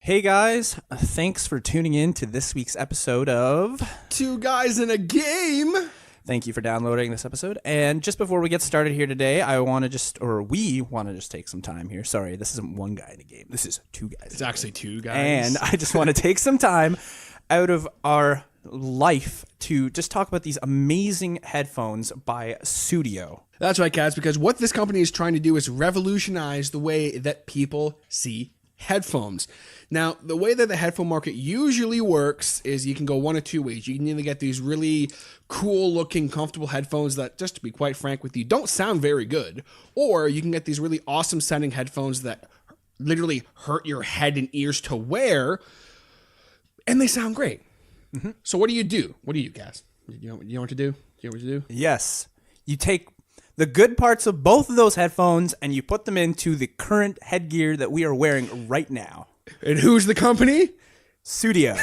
Hey guys, thanks for tuning in to this week's episode of Two Guys in a Game. Thank you for downloading this episode. And just before we get started here today, we want to just take some time here. Sorry, this isn't one guy in a game. This is two guys. It's actually two guys. And I just want to take some time out of our life to just talk about these amazing headphones by Studio. That's right, Caz, because what this company is trying to do is revolutionize the way that people see headphones. Now, the way that the headphone market usually works is you can go one of two ways. You can either get these really cool looking, comfortable headphones that, just to be quite frank with you, don't sound very good. Or you can get these really awesome sounding headphones that literally hurt your head and ears to wear, and they sound great. Mm-hmm. So what do you do? What do you, Caz? You know what to do? You know what to do? Yes. You take the good parts of both of those headphones and you put them into the current headgear that we are wearing right now. And who's the company? Studio.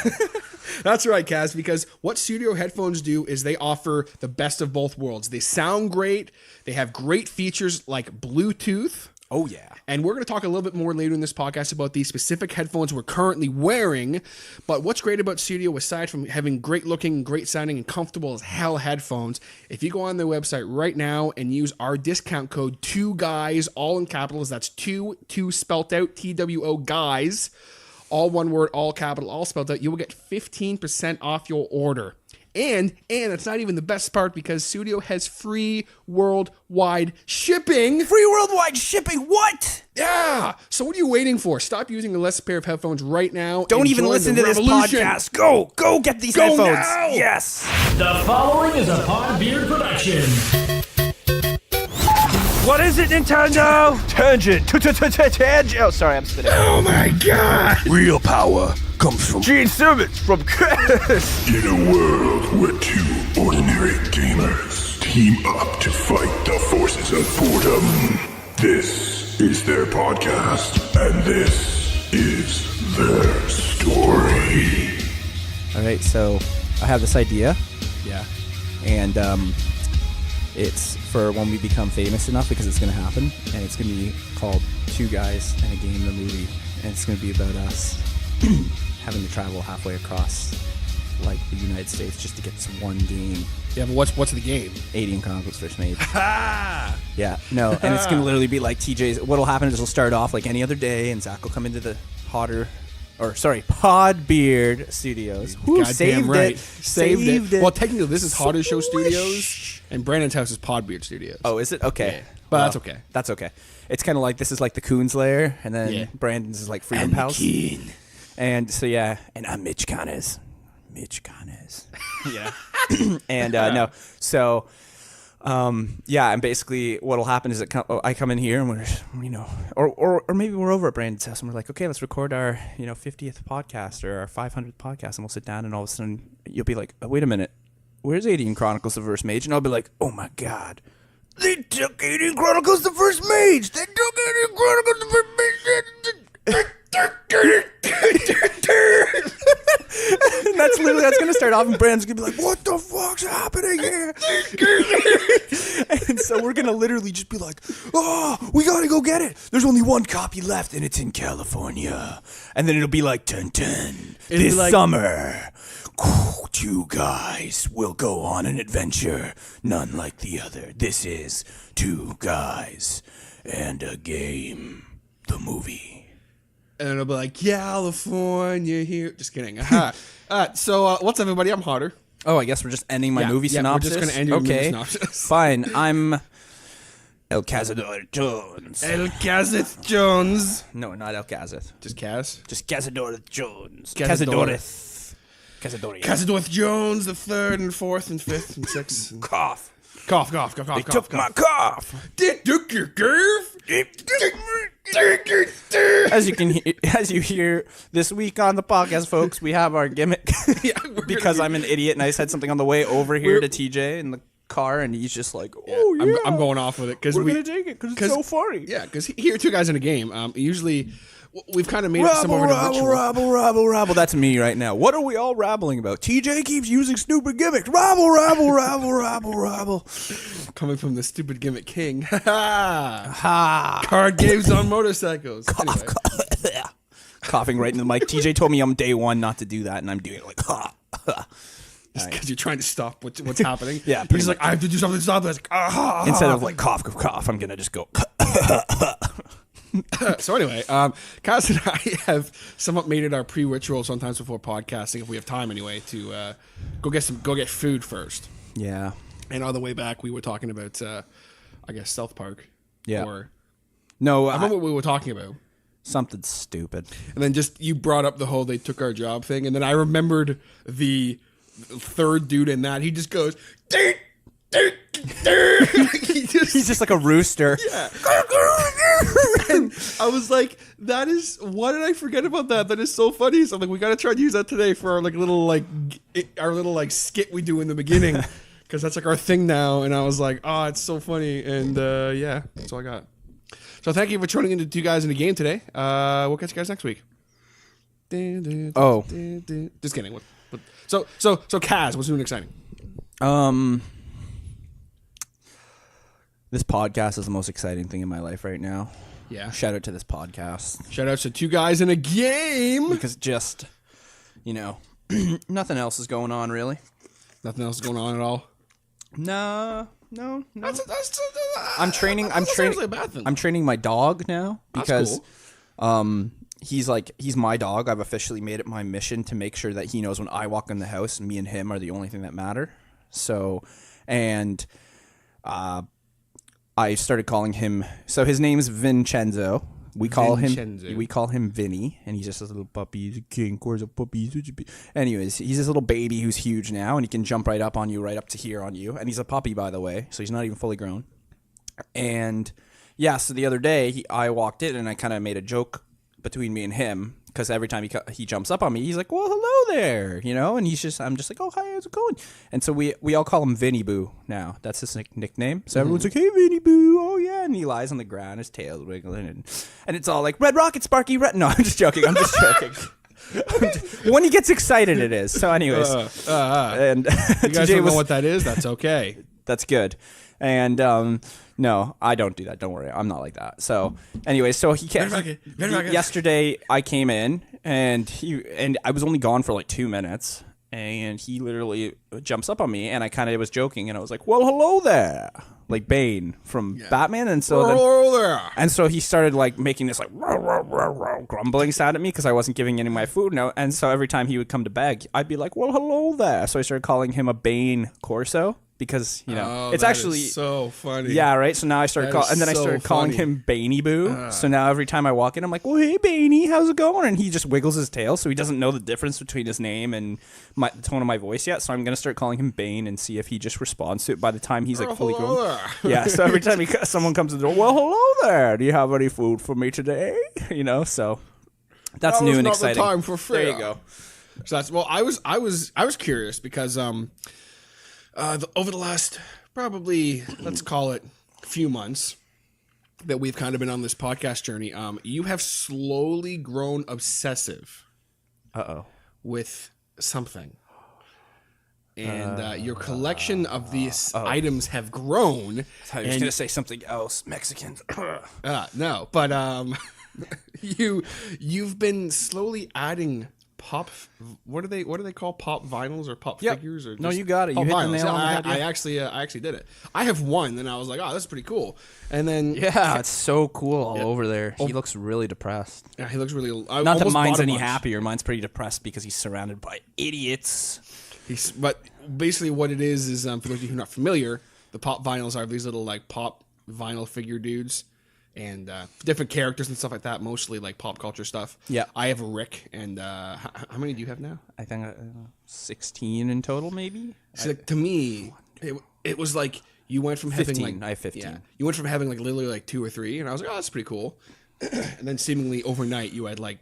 That's right, Caz, because what Studio headphones do is they offer the best of both worlds. They sound great. They have great features like Bluetooth. Oh, yeah. And we're going to talk a little bit more later in this podcast about these specific headphones we're currently wearing. But what's great about Studio, aside from having great looking, great sounding, and comfortable as hell headphones, if you go on their website right now and use our discount code 2GUYS, all in capitals, that's two spelt out, TWO guys, all one word, all capital, all spelled out, you will get 15% off your order. And it's not even the best part because Studio has free worldwide shipping. Free worldwide shipping? What? Yeah. So what are you waiting for? Stop using a less pair of headphones right now. Don't even listen to this podcast. Go get these headphones. Now. Yes. The following is a Podbeard production. What is it, Nintendo? Tangent. Tangent. Oh, sorry, I'm spinning. Oh my God. Real power comes from Gene Simmons from Caz. In a world where two ordinary gamers team up to fight the forces of boredom, this is their podcast, and this is their story. All right, so I have this idea. Yeah. And it's for when we become famous enough, because it's going to happen, and it's going to be called Two Guys and a Game, the movie, and it's going to be about us having to travel halfway across, like, the United States just to get this one game. Yeah, but what's the game? Alien Chronicles First Mage. Yeah, no, and it's going to literally be like TJ's. What'll happen is it'll start off like any other day, and Zach will come into the Podbeard Studios. Woo, saved right. it. Saved it. Well, technically, this is Hodder Show Studios, and Brandon's house is Podbeard Studios. Oh, is it? Okay. Yeah. But that's okay. That's okay. It's kind of like, this is like the Coons Lair, and then Brandon's is like Freedom House. Keen. And so, yeah, and I'm Mitch Connors. Yeah. And no, so, yeah, and basically what'll happen is I come in here and we're, or maybe we're over at Brandon's house and we're like, okay, let's record our, 50th podcast or our 500th podcast, and we'll sit down, and all of a sudden you'll be like, oh, wait a minute, where's Alien Chronicles the First Mage? And I'll be like, oh my God, they took Alien Chronicles the First Mage! They took Alien Chronicles the First Mage! And that's gonna start off, and Brandon's gonna be like, what the fuck's happening here? And so we're gonna literally just be like, oh, we gotta go get it, there's only one copy left and it's in California. And then it'll be like, dun dun, this summer two guys will go on an adventure none like the other. This is Two Guys and a Game, the movie. And it'll be like, California here. Just kidding. So, what's up, everybody? I'm Hodder. Oh, I guess we're just ending my movie synopsis? We're just going to end your movie synopsis. Fine. I'm El Cazador Jones. El Cazith Jones. No, not El Cazith. Just Caz? Just Cazador Jones. Cazadorith. Cazadorith Jones, the third and fourth and fifth and sixth. And cough. Cough. They took my cough. They took your curve. As you hear this week on the podcast, folks, we have our gimmick. Because I'm an idiot and I said something on the way over here to TJ in the car, and he's just like, oh yeah, I'm going off with it because we're gonna take it because it's so funny. Yeah, because here, Two Guys in a Game. Usually, we've kind of made it some over to ritual. Rabble. That's me right now. What are we all rabbling about? TJ keeps using stupid gimmicks. Rabble. Coming from the stupid gimmick king. Card games on motorcycles. Anyway. coughing right in the mic. TJ told me I'm day one not to do that, and I'm doing it like, ha, ha. Just because you're trying to stop what's happening. Yeah, He's like, I have to do something to stop this. Instead of like cough, cough, cough, I'm gonna just go. So anyway, Caz and I have somewhat made it our pre-ritual sometimes before podcasting, if we have time anyway, to go get food first. Yeah. And on the way back, we were talking about, I guess, South Park. Yeah. Or No, I remember what we were talking about. something stupid. And then just you brought up the whole they took our job thing, and then I remembered the third dude in that. He just goes, "Dirt, dirt, dirt." He's just like a rooster. Yeah. And I was like, that is, why did I forget about that? That is so funny. So I'm like, we got to try to use that today for our little skit we do in the beginning. Because that's like our thing now. And I was like, oh, it's so funny. And yeah, that's all I got. So thank you for tuning into two guys in the game today. We'll catch you guys next week. Oh. Just kidding. So Caz, what's new and exciting? This podcast is the most exciting thing in my life right now. Yeah. Shout out to this podcast. Shout out to two guys in a game. Because just, nothing else is going on really. Nothing else is going on at all. No. That's I'm training. a bad thing. I'm training my dog now because, That's he's my dog. I've officially made it my mission to make sure that he knows when I walk in the house, me and him are the only thing that matter. So, and, I started calling him. So his name's Vincenzo. We call him Vinny, and he's just a little puppy. He's a king, of course, a puppy. Anyways, he's this little baby who's huge now, and he can jump right up on you, right up to here on you. And he's a puppy, by the way, so he's not even fully grown. And yeah, so the other day I walked in, and I kind of made a joke between me and him because every time he jumps up on me, he's like, "Well, hello there," and I'm just like, "Oh, hi, how's it going?" And so we all call him Vinny Boo now. That's his nickname. So everyone's like, "Hey, Vinny Boo, oh yeah," and he lies on the ground, his tail's wiggling, and it's all like, "Red Rocket, Sparky, Red." No, I'm just joking. When he gets excited, it is. So, anyways, and you guys don't know what that is. That's okay. That's good. And no, I don't do that. Don't worry. I'm not like that. So anyway, so yesterday I came in and I was only gone for like 2 minutes, and he literally jumps up on me, and I kind of was joking, and I was like, "Well, hello there," like Bane from Batman. And so and so he started like making this like grumbling sound at me because I wasn't giving any of my food. And so every time he would come to beg, I'd be like, "Well, hello there." So I started calling him a Bane Corso. Because it's actually so funny. Yeah, right. So now I started calling him Baney Boo. So now every time I walk in, I'm like, "Well, hey, Baney, how's it going?" And he just wiggles his tail, so he doesn't know the difference between his name and the tone of my voice yet. So I'm gonna start calling him Bane and see if he just responds to it by the time he's like fully grown. Yeah. So every time someone comes to the door, "Well, hello there. Do you have any food for me today?" So that's new and exciting. The time for fair. There you go. So that's I was curious because over the last probably, let's call it, few months that we've kind of been on this podcast journey, you have slowly grown obsessive with something. And your collection of these items have grown. I thought you were going to say something else. Mexicans. No, but you've been slowly adding pop. What do they call pop vinyls or pop figures? Or no, you got it. You hit the nail on the head. I actually did it. I have one, and I was like, "Oh, that's pretty cool." And then it's so cool all over there. He looks really depressed. Yeah, he looks really. Not that mine's any happier. Mine's pretty depressed because he's surrounded by idiots. But basically, what it is for those of you who are not familiar, the pop vinyls are these little like pop vinyl figure dudes. And different characters and stuff like that, mostly like pop culture stuff. Yeah. I have a Rick, and how many do you have now? I think 16 in total, maybe. So, like, to me, it was like you went from having 15. like I have 15. Yeah, you went from having like literally like 2 or 3, and I was like, "Oh, that's pretty cool." And then seemingly overnight, you had like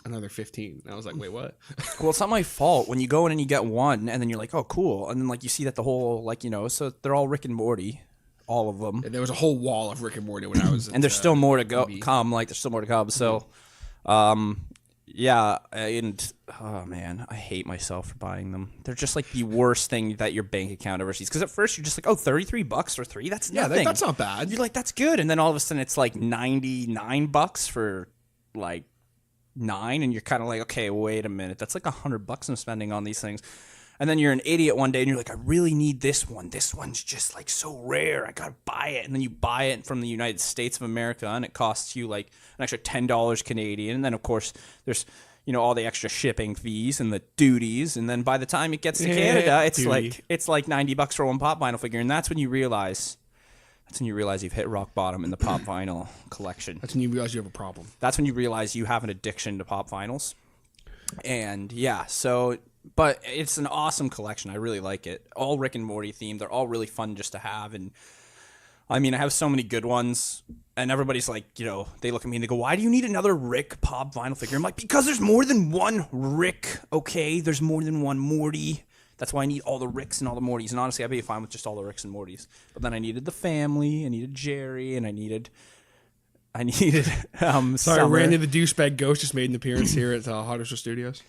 another 15. And I was like, "Wait, what?" Well, it's not my fault. When you go in and you get one, and then you're like, "Oh, cool," and then like you see that the whole so they're all Rick and Morty. All of them. There was a whole wall of Rick and Morty when I was and there's still more to come. There's still more to come. So, yeah. And, oh, man, I hate myself for buying them. They're just like the worst thing that your bank account ever sees. Because at first you're just like, oh, $33 for 3? That's nothing. That's not bad. You're like, that's good. And then all of a sudden it's like $99 for like 9, and you're kind of like, okay, wait a minute, that's like $100 I'm spending on these things. And then you're an idiot one day and you're like, I really need this one. This one's just like so rare. I gotta buy it. And then you buy it from the United States of America and it costs you like an extra $10 Canadian. And then of course there's, you know, all the extra shipping fees and the duties. And then by the time it gets to Canada, it's like $90 for one pop vinyl figure. And that's when you realize you've hit rock bottom in the pop vinyl collection. That's when you realize you have a problem. That's when you realize you have an addiction to pop vinyls. And yeah, so... But it's an awesome collection. I really like it. All Rick and Morty themed. They're all really fun just to have. And I mean, I have so many good ones. And everybody's like, you know, they look at me and they go, why do you need another Rick pop vinyl figure? I'm like, because there's more than one Rick, okay? There's more than one Morty. That's why I need all the Ricks and all the Mortys. And honestly, I'd be fine with just all the Ricks and Mortys. But then I needed the family. I needed Jerry. And I needed Sorry, Summer. Randy the douchebag ghost just made an appearance here at Hodder Studios.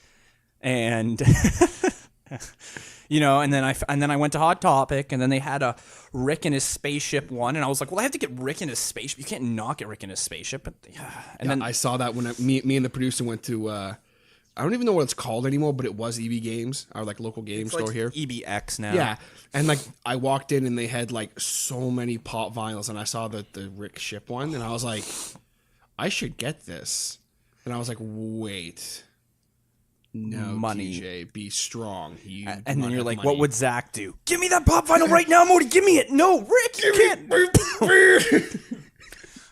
And you know, and then I went to Hot Topic, and then they had a Rick and his spaceship one, and I was like, well, I have to get Rick and his spaceship. You can't not get Rick and his spaceship. But then I saw that when me and the producer went to I don't even know what it's called anymore, but it was EB Games, our like local game store here. EBX now. Yeah, and like I walked in and they had like so many pop vinyls, and I saw the Rick ship one, and I was like, I should get this, and I was like, wait. No, money. TJ, be strong. And then you're like, what would Zach do? Give me that pop vinyl right now, Morty. Give me it. No, Rick, you can't.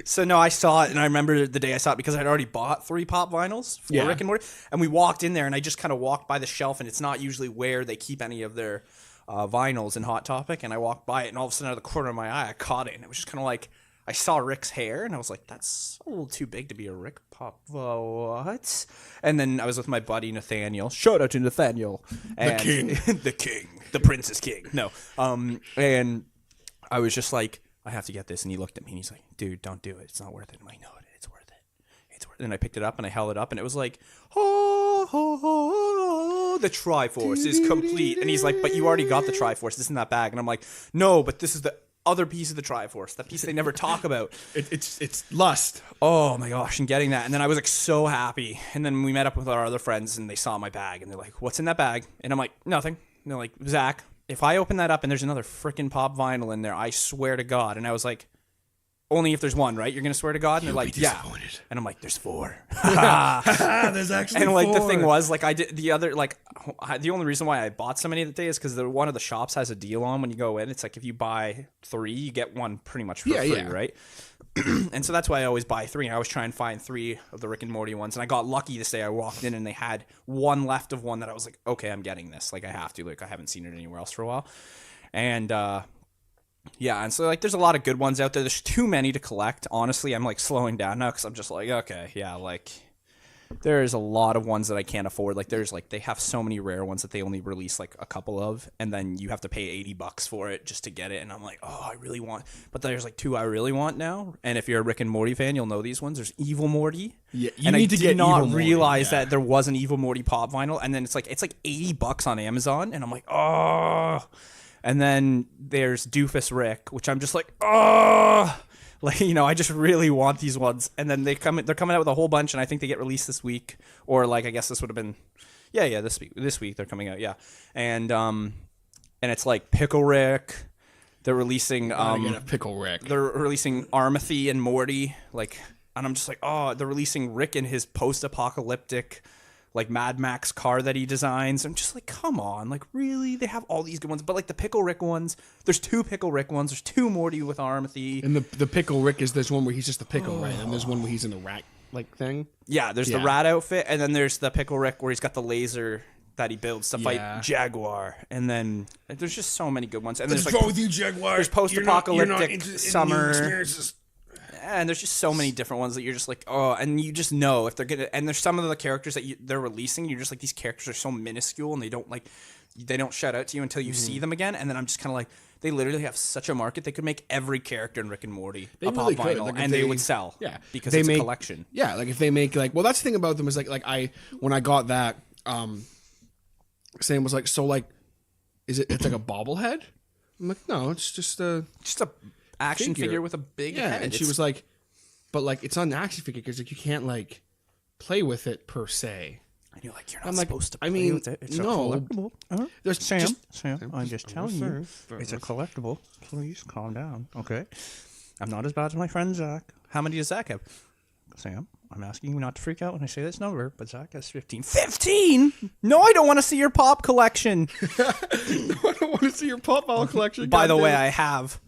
So no, I saw it, and I remember the day I saw it because I'd already bought 3 pop vinyls for Rick and Morty. And we walked in there, and I just kind of walked by the shelf, and it's not usually where they keep any of their vinyls in Hot Topic. And I walked by it, and all of a sudden, out of the corner of my eye, I caught it, and it was just kind of like, I saw Rick's hair, and I was like, that's a little too big to be a Rick pop. What? And then I was with my buddy Nathaniel. Shout out to Nathaniel. And the king. The king. The prince is king. No. And I was just like, I have to get this. And he looked at me, and he's like, dude, don't do it. It's not worth it. I'm like, no, it's worth it. It's worth it. And I picked it up, and I held it up, and it was like, oh, oh, oh, the Triforce is complete. And he's like, but you already got the Triforce. This is in that bag. And I'm like, no, but this is the other piece of the Triforce, that piece they never talk about. It's lust. Oh my gosh, and getting that. And then I was like so happy. And then we met up with our other friends, and they saw my bag, and they're like, what's in that bag? And I'm like, nothing. And they're like, Zach, if I open that up and there's another freaking pop vinyl in there, I swear to God. And I was like, only if there's one, right? You're going to swear to God? And they're like, yeah. And I'm like, there's 4. There's actually and like 4. the thing was, like, I did the other, like, the only reason why I bought so many that day is because one of the shops has a deal on when you go in. It's like if you buy 3, you get one pretty much for free, right? And so that's why I always buy 3. And I always try and find 3 of the Rick and Morty ones. And I got lucky this day. I walked in and they had one left of one that I was like, okay, I'm getting this. Like, I have to. Like, I haven't seen it anywhere else for a while. And yeah, and so like there's a lot of good ones out there. There's too many to collect. Honestly, I'm like slowing down now because I'm just like, okay, yeah, like there's a lot of ones that I can't afford. Like there's like they have so many rare ones that they only release like a couple of, and then you have to pay $80 for it just to get it. And I'm like, oh, I really want. But there's like 2 I really want now. And if you're a Rick and Morty fan, you'll know these ones. There's Evil Morty. Yeah, and I did not realize that there was an Evil Morty pop vinyl. And then it's like $80 on Amazon, and I'm like, oh. And then there's Doofus Rick, which I'm just like, oh, like, you know, I just really want these ones. And then they're coming out with a whole bunch, and I think they get released this week, or like I guess this would have been, yeah, this week they're coming out, yeah. And it's like Pickle Rick. They're releasing Pickle Rick. They're releasing Armathy and Morty, like, and I'm just like, oh, they're releasing Rick in his post-apocalyptic, like Mad Max car that he designs. I'm just like, come on, like really? They have all these good ones, but like the Pickle Rick ones, there's 2 Pickle Rick ones, there's 2 Morty with Armathy. And the Pickle Rick is there's one where he's just a pickle, right? And there's one where he's in the rat like thing. Yeah, there's the rat outfit, and then there's the Pickle Rick where he's got the laser that he builds to fight Jaguar. And then there's just so many good ones. And there's wrong with you, Jaguar? There's post-apocalyptic summer. And there's just so many different ones that you're just like, oh, and you just know if they're gonna. And there's some of the characters that they're releasing. You're just like, these characters are so minuscule, and they don't shout out to you until you see them again. And then I'm just kind of like, they literally have such a market. They could make every character in Rick and Morty a pop vinyl, like and they would sell. Yeah, because it's a collection. Yeah, like if they make like, well, that's the thing about them is like when I got that, Sam was like, so like, it's like a bobblehead? I'm like, no, it's just a action figure with a big head. And she was like, but like it's not an action figure because like you can't like play with it per se. And you're like, you're not I'm like, supposed to I play mean, with it. It's no. a collectible. There's Sam, just- I'm just telling you. It's a collectible. Please calm down, okay? I'm not as bad as my friend Zach. How many does Zach have? Sam, I'm asking you not to freak out when I say this number, but Zach has 15. 15? No, I don't want to see your pop collection. I don't want to see your pop vinyl collection. By the way, goddamn. I have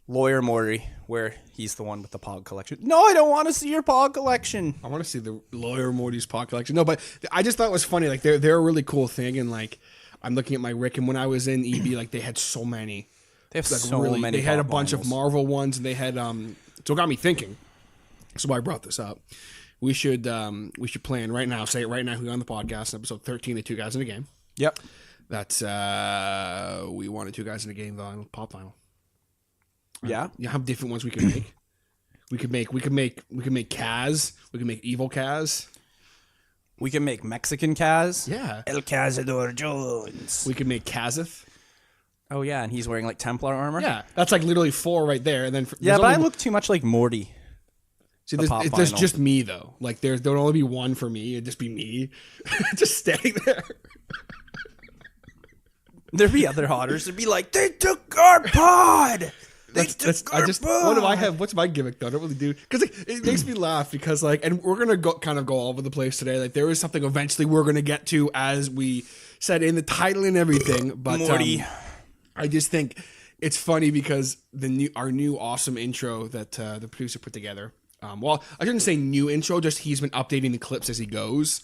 Lawyer Morty, where he's the one with the pog collection. No, I don't want to see your pog collection. I want to see the Lawyer Morty's pot collection. No, but I just thought it was funny. Like they're a really cool thing, and like I'm looking at my Rick, and when I was in EB, like they had so many. They have Like so many. They had a pop bunch of vinyls. Marvel ones, and they had so it got me thinking. So I brought this up. We should plan right now. Say it right now. Who on the podcast? Episode 13 of Two Guys in a Game. Yep. That's we wanted Two Guys in a Game vinyl, pop vinyl. Yeah. You know how different ones we could make. We could make Caz. We could make Evil Caz. We can make Mexican Caz. Yeah. El Cazador Jones. We could make Kazeth. Oh, yeah, and he's wearing, like, Templar armor? Yeah, that's like literally 4 right there. And then Yeah, but I look too much like Morty. See, pop there's vinyl. just me though. Like there'd only be one for me. It'd just be me, just standing there. There'd be other Hodders. They'd be like, they took our pod! What do I have? What's my gimmick though? I don't really do because it makes me laugh because like, and we're gonna go all over the place today. Like there is something eventually we're gonna get to as we said in the title and everything. But Morty. I just think it's funny because our new awesome intro that the producer put together. Well, I shouldn't say new intro, just he's been updating the clips as he goes.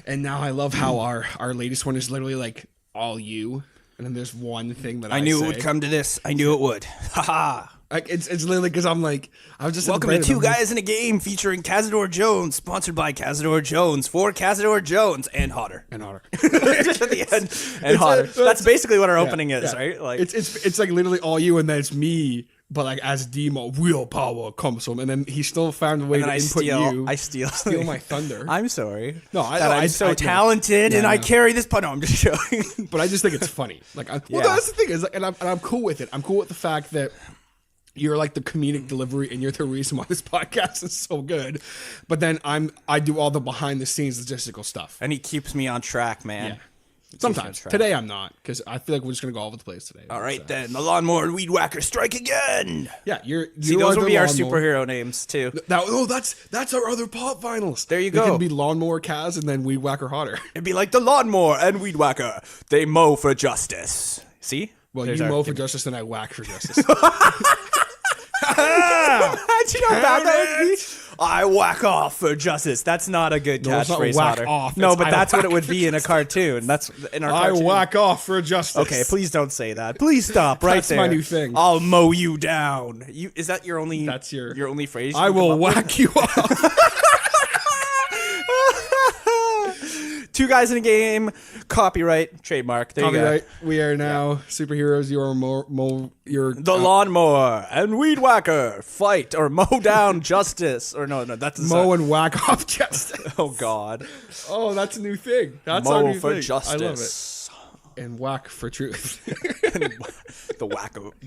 And now I love how our latest one is literally like all you. And then there's one thing that I knew say. it would come to this. I knew it would. Haha. Like it's literally because I'm like, I was just Welcome to Two Guys in a Game featuring Cazador Jones, sponsored by Cazador Jones, for Cazador Jones, and Hodder. And Hodder. Just at the end. And Hodder. That's basically what our opening is, Yeah. right? Like It's like literally all you, and then it's me. But like as Demo, real power comes from, and then he still found a way and to then input you. I steal my thunder. I'm sorry. No, I'm so I- talented, and Yeah, I no. carry this. No, I'm just showing. But I just think it's funny. Like, well, Yeah. that's the thing is, like, and I'm cool with it. I'm cool with the fact that you're like the comedic delivery, and you're the reason why this podcast is so good. But then I do all the behind the scenes logistical stuff. And he keeps me on track, man. Yeah. Sometimes. Today I'm not, because I feel like we're just gonna go all over the place today. All right, So, then. The Lawnmower and Weed Whacker strike again. yeah, you See, are those the would be our lawnmower. superhero names, too. That's our other pop vinyls. There you They go. can be Lawnmower Caz and then Weed Whacker Hodder. It'd be like the Lawnmower and Weed Whacker. They mow for justice. See? Well, There's you our mow for gimmick. justice and I whack for justice. Imagine how bad that would be. I whack off for justice. That's not a good No, it's not catchphrase, whack Hodder. off, No, it's but I that's what whack it would for be in a cartoon. That's in our I cartoon. whack off for justice. Okay, please don't say that. Please stop right That's there. my new thing. I'll mow you down. Is that your only? That's your only phrase. you I can will come up with? whack you off. Two Guys in a Game. Copyright, trademark. There Copyright. you go. We are now superheroes. You are you're The Lawnmower and Weed Whacker fight or mow down justice. Or no, that's mow and whack off justice. Oh God. Oh, that's a new thing. That's our Mow new for thing. justice. I love it. And whack for truth. The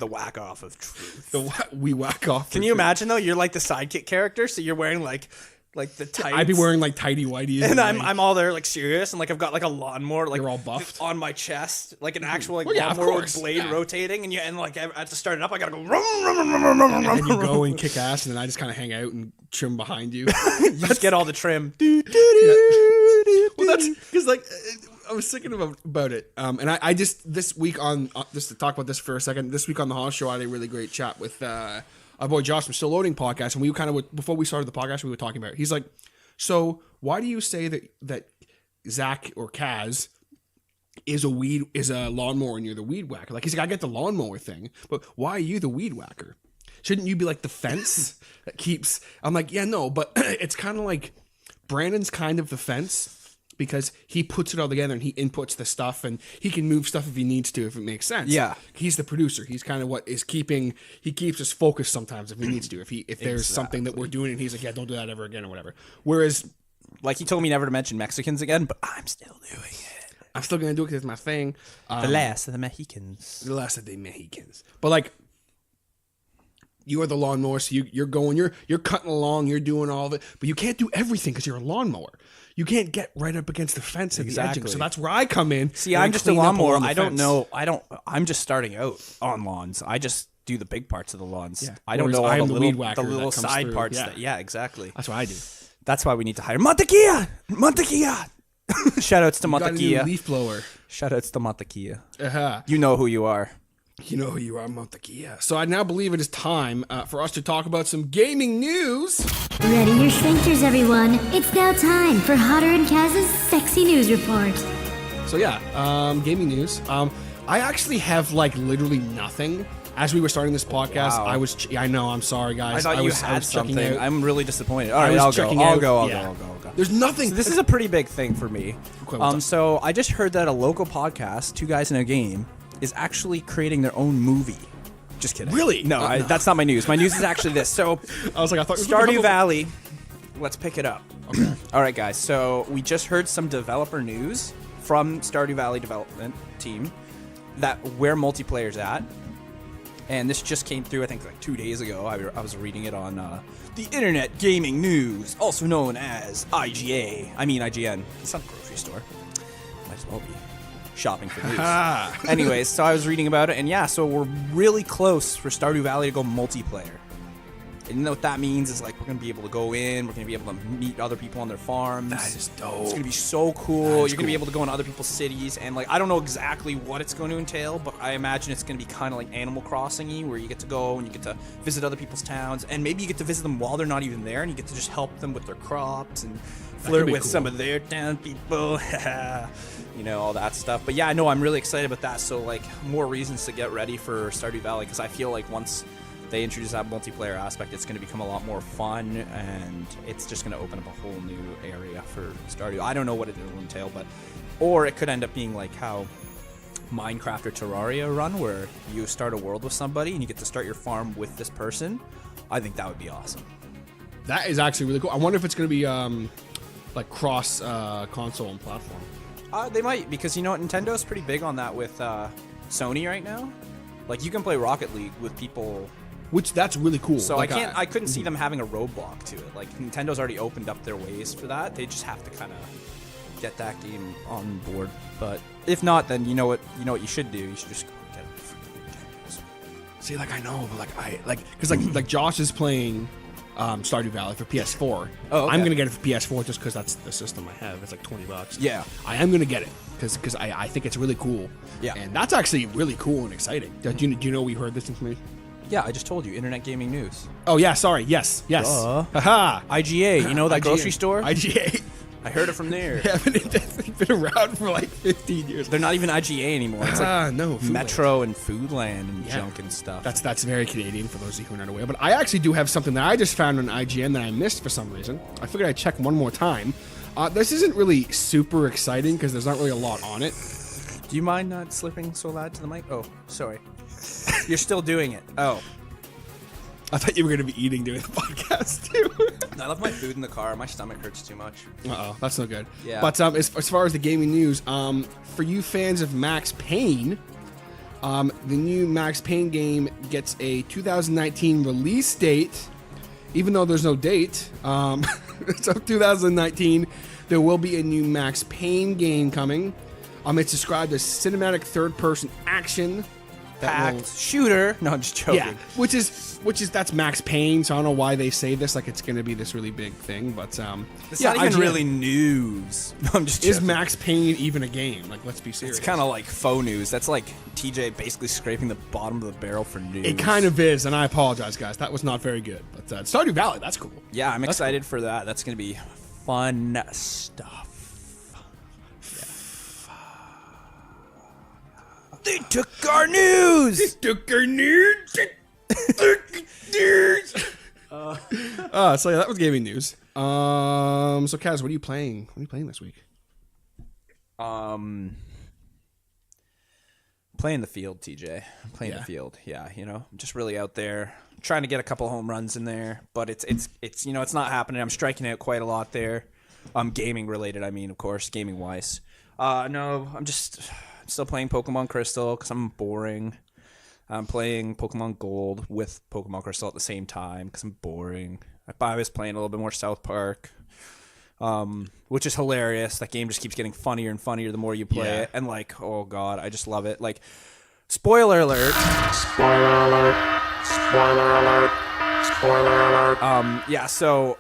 whack off of truth. We whack off. Can you imagine though? You're like the sidekick character, so you're wearing like the tights. I'd be wearing like tighty whities, and like, I'm all there like serious, and like I've got like a lawnmower like You're all buffed? on my chest, like an actual like Well, yeah, of lawnmower with course, blade yeah. rotating, and like I have to start it up. I gotta go. and you go and kick ass, and then I just kind of hang out and trim behind you. You just get all the trim. Well, that's because like I was thinking about it, and I just this week on just to talk about this for a second. This week on the Hoss Show, I had a really great chat with our boy Josh from Still Loading Podcast, and we kind of before we started the podcast, we were talking about it. He's like, "So why do you say that Zach or Caz is a lawnmower and you're the weed whacker?" Like he's like, "I get the lawnmower thing, but why are you the weed whacker? Shouldn't you be like the fence that keeps?" I'm like, "Yeah, no, but it's kind of like Brandon's kind of the fence." Because he puts it all together and he inputs the stuff and he can move stuff if he needs to, if it makes sense. Yeah. He's the producer. He's kind of what is he keeps us focused sometimes if he needs to. If there's something that we're doing and he's like, yeah, don't do that ever again or whatever. Whereas, Like he told me never to mention Mexicans again, but I'm still doing it. I'm still going to do it because it's my thing. The last of the Mexicans. The last of the Mexicans. But like, You are the lawnmower, so you're going, you're cutting along, you're doing all of it, but you can't do everything because you're a lawnmower. You can't get right up against the fence at the edging. So that's where I come in. See, I'm just a lawnmower. I don't know. I'm just starting out on lawns. I just do the big parts of the lawns. Yeah. I don't know all the weed whacker little that comes side through. parts. Yeah. Exactly. That's what I do. That's why we need to hire Montequilla. Shoutouts to Got a new Montequilla. leaf blower. Shoutouts to Montequilla. Uh-huh. You know who you are. You know who you are, Montequilla. So I now believe it is time for us to talk about some gaming news. Ready your sphincters, everyone. It's now time for Hodder and Caz's Sexy News Report. So yeah, gaming news. I actually have like literally nothing. As we were starting this podcast, Wow. I know, I'm sorry guys. I thought you was had checking something. out. I'm really disappointed. All I right, was I'll checking go. out. I'll go. Yeah. There's nothing. So this is a pretty big thing for me. Okay, what's up? So I just heard that a local podcast, Two Guys in a Game, is actually creating their own movie. Just kidding. Really? No, No. that's not my news. My news is actually this. So I was like, I thought Stardew Valley. Let's pick it up. Okay. All right, guys. So we just heard some developer news from Stardew Valley development team that where multiplayer's at. And this just came through, I think, like 2 days ago. I was reading it on the Internet Gaming News, also known as IGA. I mean IGN. It's not a grocery store. Might as well be shopping for news. Anyways, so I was reading about it, and yeah, so we're really close for Stardew Valley to go multiplayer. And you know what that means is like we're going to be able to go in, we're going to be able to meet other people on their farms. That is dope. It's going to be so cool. You're going to be able to go in other people's cities, and like I don't know exactly what it's going to entail, but I imagine it's going to be kind of like Animal Crossing-y, where you get to go and you get to visit other people's towns, and maybe you get to visit them while they're not even there, and you get to just help them with their crops and flirt with some of their town people. You know, all that stuff. But yeah, I know I'm really excited about that. So like more reasons to get ready for Stardew Valley, because I feel like once they introduce that multiplayer aspect, it's going to become a lot more fun, and it's just going to open up a whole new area for Stardew. I don't know what it will entail, but or it could end up being like how Minecraft or Terraria run, where you start a world with somebody and you get to start your farm with this person. I think that would be awesome. That is actually really cool. I wonder if it's going to be like cross console and platform. They might, because you know what, Nintendo's pretty big on that with Sony right now. Like you can play Rocket League with people. Which that's really cool. So like, I couldn't see them having a roadblock to it. Like Nintendo's already opened up their ways for that. They just have to kind of get that game on board. But if not, then you know what you should do. You should just go get it. See, like I know, but because like Josh is playing Stardew Valley for PS4. Oh, okay. I'm gonna get it for PS4 just because that's the system I have. It's like $20. Yeah. I am gonna get it because I think it's really cool. Yeah. And that's actually really cool and exciting. Do you know we heard this information? Yeah, I just told you. Internet Gaming News. Oh yeah, sorry. Yes. Haha. IGA. You know that grocery store? IGA. I heard it from there. They've been around for like 15 years. They're not even IGA anymore. It's like no, Foodland. Metro and Foodland and Yeah. junk and stuff. That's very Canadian for those of you who are not aware. But I actually do have something that I just found on IGN that I missed for some reason. I figured I'd check one more time. This isn't really super exciting because there's not really a lot on it. Do you mind not slipping so loud to the mic? Oh, sorry. You're still doing it. Oh. I thought you were going to be eating during the podcast too. I left my food in the car. My stomach hurts too much. Uh-oh, that's no good. Yeah. But as far as the gaming news, for you fans of Max Payne, the new Max Payne game gets a 2019 release date, even though there's no date. So 2019, there will be a new Max Payne game coming. It's described as cinematic third-person action. Packed shooter. No, I'm just joking. Yeah, which is that's Max Payne, so I don't know why they say this like it's going to be this really big thing, but It's yeah, not even IGN really news. No, I'm just is joking. Max Payne even a game? Like, let's be serious. It's kind of like faux news. That's like TJ basically scraping the bottom of the barrel for news. It kind of is, and I apologize, guys. That was not very good. But Stardew Valley, that's cool. Yeah, I'm excited for that. That's going to be fun stuff. They took our news. Took our news. So yeah, that was gaming news. So Caz, what are you playing? What are you playing this week? Playing the field, TJ. Playing the field. Yeah, you know, I'm just really out there trying to get a couple home runs in there, but it's you know, it's not happening. I'm striking out quite a lot there. Gaming related, I mean, of course, gaming wise. No, I'm still playing Pokemon Crystal because I'm boring. I'm playing Pokemon Gold with Pokemon Crystal at the same time because I'm boring. I was playing a little bit more South Park, which is hilarious. That game just keeps getting funnier and funnier the more you play it. And like, oh god, I just love it. Like, spoiler alert. Spoiler alert. Spoiler alert. Spoiler alert. Yeah, so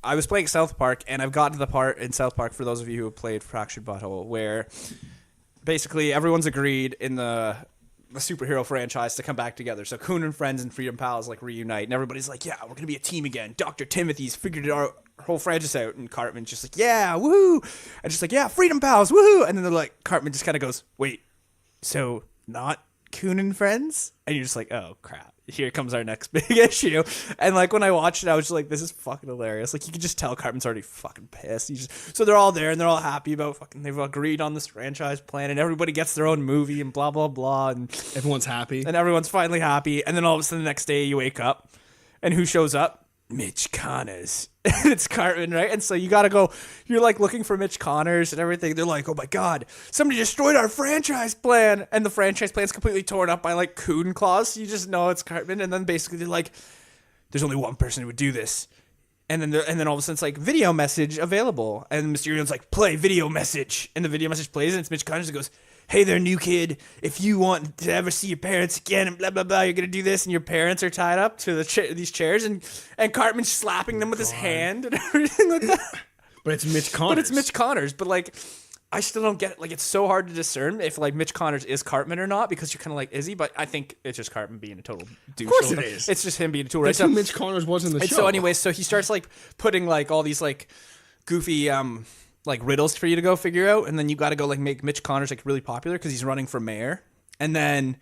I was playing South Park, and I've gotten to the part in South Park, for those of you who have played Fractured Butthole, where basically everyone's agreed in the superhero franchise to come back together. So Coon and Friends and Freedom Pals like reunite, and everybody's like, yeah, we're gonna be a team again. Dr. Timothy's figured our whole franchise out, and Cartman's just like, yeah, woohoo, and just like, yeah, Freedom Pals, woohoo, and then they're like, Cartman just kind of goes, wait, so not Coon and Friends? And you're just like, oh crap, here comes our next big issue. And like when I watched it, I was just like, this is fucking hilarious. Like you can just tell Cartman's already fucking pissed. So they're all there and they're all happy about fucking, they've agreed on this franchise plan, and everybody gets their own movie and blah blah blah, and Everyone's happy. and everyone's finally happy. And then all of a sudden the next day you wake up, and who shows up? Mitch Connors. And it's Cartman, right? And so you gotta go, you're like looking for Mitch Connors and everything. They're like, oh my god, somebody destroyed our franchise plan. And the franchise plan's completely torn up by like coon claws. So you just know it's Cartman. And then basically they're like, there's only one person who would do this. And then all of a sudden it's like video message available. And Mysterio's like, play video message. And the video message plays and it's Mitch Connors that goes, hey there, new kid, if you want to ever see your parents again and blah, blah, blah, you're going to do this, and your parents are tied up to these chairs, and Cartman's slapping them with his hand and everything like that. But it's Mitch Connors. But like, I still don't get it. Like, it's so hard to discern if like Mitch Connors is Cartman or not, because you're kind of like, is he? But I think it's just Cartman being a total douche. Of course it is. It's just him being a tool, right? That's who Mitch Connors was in the show. So anyway, so he starts like putting like all these like goofy like riddles for you to go figure out, and then you got to go like make Mitch Connors like really popular because he's running for mayor. And then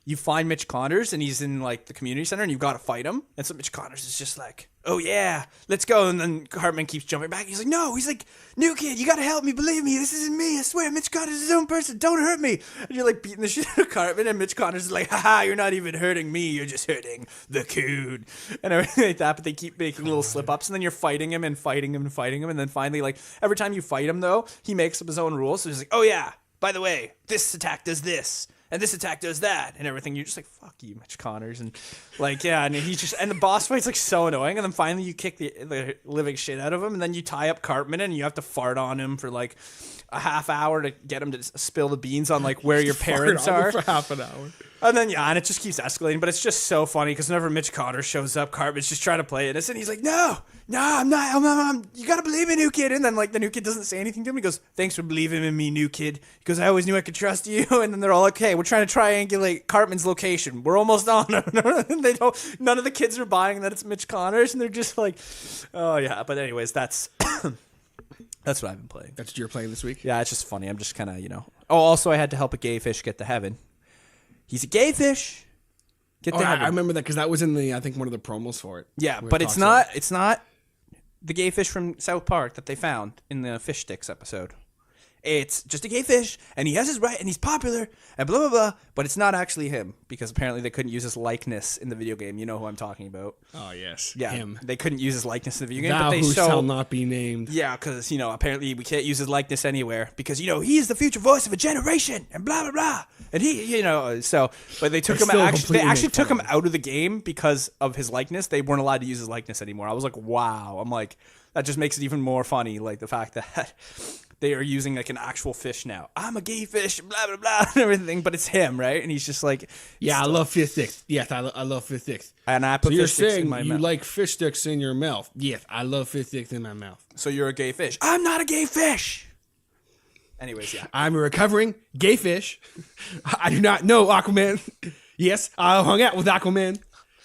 you find Mitch Connors and he's in like the community center, and you've got to fight him. And so Mitch Connors is just like, oh yeah, let's go. And then Cartman keeps jumping back. He's like, no, he's like, new kid, you got to help me. Believe me, this isn't me. I swear, Mitch Connors is his own person. Don't hurt me. And you're like beating the shit out of Cartman, and Mitch Connors is like, haha, you're not even hurting me. You're just hurting the coon and everything like that. But they keep making little slip ups, and then you're fighting him and fighting him and fighting him. And then finally, like every time you fight him though, he makes up his own rules. So he's like, oh yeah, by the way, this attack does this, and this attack does that, and everything. You're just like, fuck you, Mitch Connors. And like, yeah, and he's just, and the boss fight's like so annoying. And then finally you kick the living shit out of him, and then you tie up Cartman, and you have to fart on him for like a half hour to get him to spill the beans on like where your parents are for half an hour. And then yeah, and it just keeps escalating. But it's just so funny because whenever Mitch Connors shows up, Cartman's just trying to play innocent, and he's like, no, I'm not. You gotta believe me, new kid. And then like the new kid doesn't say anything to him. He goes, thanks for believing in me, new kid. He goes, I always knew I could trust you. And then they're all like, okay, we're trying to triangulate Cartman's location. We're almost on. They don't. None of the kids are buying that it's Mitch Connors, and they're just like, oh yeah. But anyways, that's that's what I've been playing. That's what you're playing this week? Yeah, it's just funny. I'm just kind of, Oh, also I had to help a gay fish get to heaven. He's a gay fish. Get to heaven. I remember that because that was in I think one of the promos for it. Yeah, but it's not the gay fish from South Park that they found in the fish sticks episode. It's just a gay fish, and he has his right, and he's popular, and blah, blah, blah, but it's not actually him, because apparently they couldn't use his likeness in the video game. You know who I'm talking about. Oh, yes. Yeah, him. They couldn't use his likeness in the video game. Thou but they who show, shall not be named. Yeah, because, apparently we can't use his likeness anywhere, because, he is the future voice of a generation, and blah, blah, blah. And he, but they took him, they actually took him out of the game because of his likeness. They weren't allowed to use his likeness anymore. I was like, wow. I'm like, that just makes it even more funny, like the fact that they are using like an actual fish now. I'm a gay fish, blah, blah, blah, and everything, but it's him, right? And he's just like... Yeah, I love fish sticks. Yes, I love fish sticks. And I put fish sticks in my mouth. You like fish sticks in your mouth. Yes, I love fish sticks in my mouth. So you're a gay fish. I'm not a gay fish! Anyways, yeah. I'm a recovering gay fish. I do not know Aquaman. Yes, I hung out with Aquaman.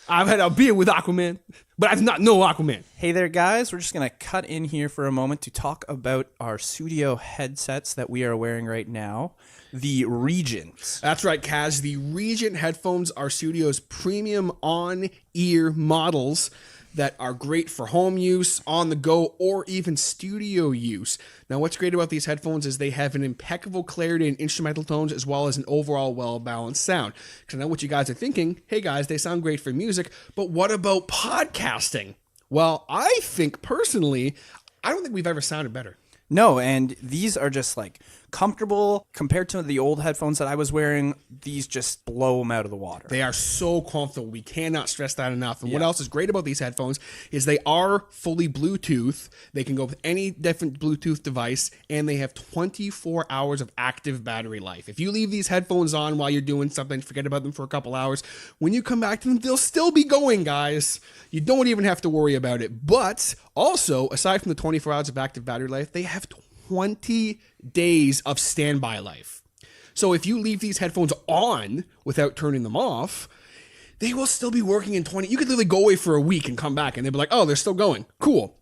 I've had a beer with Aquaman, but I do not know Aquaman. Hey there, guys. We're just going to cut in here for a moment to talk about our studio headsets that we are wearing right now, the Regents. That's right, Caz. The Regent headphones are Studio's premium on-ear models that are great for home use, on the go, or even studio use. Now, what's great about these headphones is they have an impeccable clarity in instrumental tones as well as an overall well-balanced sound. Because I know what you guys are thinking. Hey, guys, they sound great for music, but what about podcasting? Well, I think, personally, I don't think we've ever sounded better. No, and these are just like comfortable compared to the old headphones that I was wearing. These just blow them out of the water. They are so comfortable. We cannot stress that enough. And what else is great about these headphones is they are fully Bluetooth. They can go with any different Bluetooth device, and they have 24 hours of active battery life. If you leave these headphones on while you're doing something, forget about them for a couple hours, when you come back to them, they'll still be going, guys. You don't even have to worry about it. But also, aside from the 24 hours of active battery life, they have 20 days of standby life. So if you leave these headphones on without turning them off, they will still be working in 20. You could literally go away for a week and come back and they'll be like, oh, they're still going. Cool.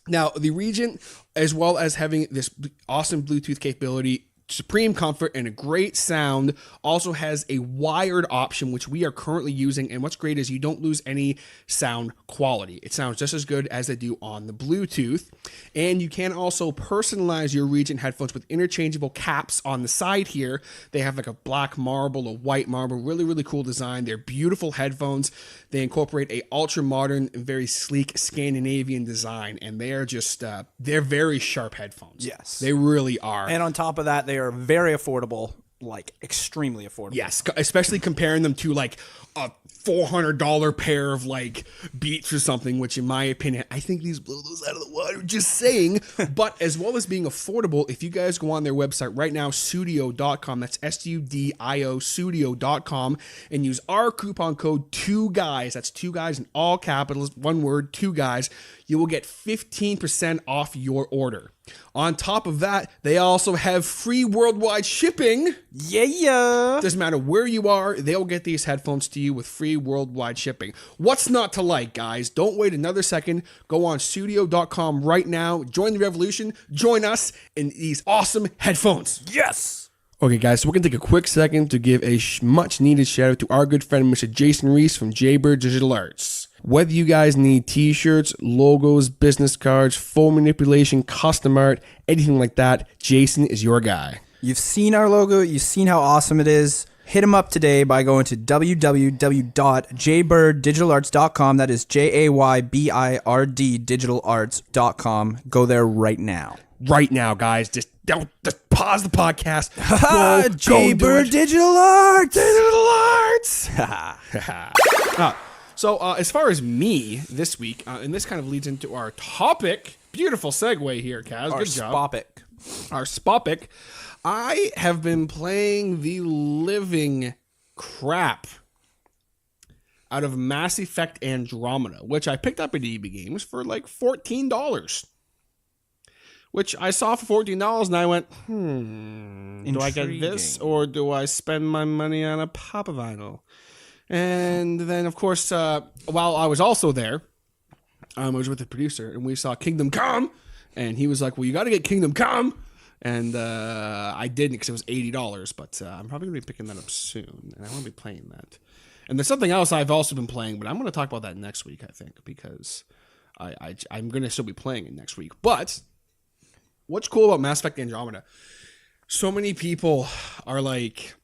Now, the Regent, as well as having this awesome Bluetooth capability, supreme comfort, and a great sound, also has a wired option, which we are currently using. And what's great is you don't lose any sound quality. It sounds just as good as they do on the Bluetooth. And you can also personalize your Regent headphones with interchangeable caps on the side here. They have like a black marble, a white marble, really, really cool design. They're beautiful headphones. They incorporate a ultra modern and very sleek Scandinavian design. And they are just, they're very sharp headphones. Yes. They really are. And on top of that, they are very affordable, like extremely affordable. Yes, especially comparing them to like a $400 pair of like Beats or something, which in my opinion, I think these blow those out of the water, just saying. But as well as being affordable, if you guys go on their website right now, Sudio.com, that's SUDIO, Sudio.com, and use our coupon code 2GUYS, that's 2 guys in all capitals, one word, 2 guys, you will get 15% off your order. On top of that, they also have free worldwide shipping. Yeah. Doesn't matter where you are, they'll get these headphones to you with free worldwide shipping. What's not to like, guys? Don't wait another second. Go on Sudio.com right now. Join the revolution. Join us in these awesome headphones. Yes. Okay, guys, so we're going to take a quick second to give a much-needed shout-out to our good friend, Mr. Jason Reese from Jaybird Digital Arts. Whether you guys need t-shirts, logos, business cards, phone manipulation, custom art, anything like that, Jason is your guy. You've seen our logo. You've seen how awesome it is. Hit him up today by going to www.jaybirddigitalarts.com. That is JAYBIRD digitalarts.com. Go there right now. Right now, guys. Just pause the podcast. Jaybird Digital Arts. So as far as me this week, and this kind of leads into our topic. Beautiful segue here, Caz. Good job. Our spopic. I have been playing the living crap out of Mass Effect Andromeda, which I picked up at EB Games for like $14. Which I saw for $14 and I went, do I get this or do I spend my money on a Pop Vinyl? And then, of course, while I was also there, I was with the producer and we saw Kingdom Come. And he was like, well, you got to get Kingdom Come. And I didn't because it was $80. But I'm probably going to be picking that up soon. And I want to be playing that. And there's something else I've also been playing, but I'm going to talk about that next week, I think, because I'm going to still be playing it next week. But what's cool about Mass Effect Andromeda, so many people are like,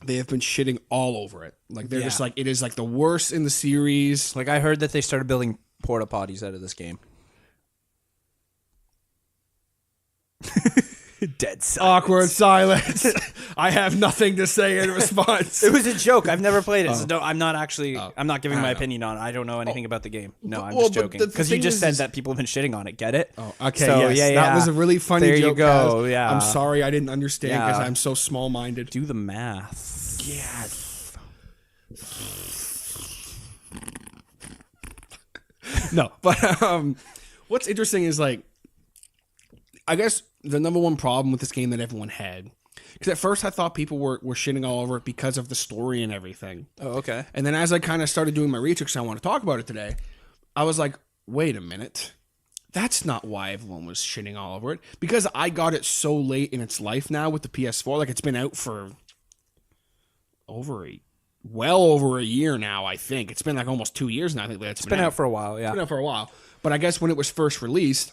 they have been shitting all over it. Like, they're just like, it is like the worst in the series. Like, I heard that they started building porta potties out of this game. Dead silence. Awkward silence. I have nothing to say in response. It was a joke. I've never played it, so I'm not actually. I'm not giving my opinion on it. I don't know anything about the game. No, I'm just joking. Because you just said that people have been shitting on it. Get it? Oh, okay. So, yes, that was a really funny there joke. There you go. Kaz. Yeah. I'm sorry I didn't understand because I'm so small-minded. Do the math. Yeah. No, but what's interesting is, like, I guess the number one problem with this game that everyone had, because at first I thought people were shitting all over it because of the story and everything. Oh, okay. And then as I kind of started doing my research, and I want to talk about it today, I was like, wait a minute. That's not why everyone was shitting all over it. Because I got it so late in its life now with the PS4. Like, it's been out for well over a year now, I think. It's been like almost 2 years now. I think that it's been out for a while, yeah. It's been out for a while. But I guess when it was first released,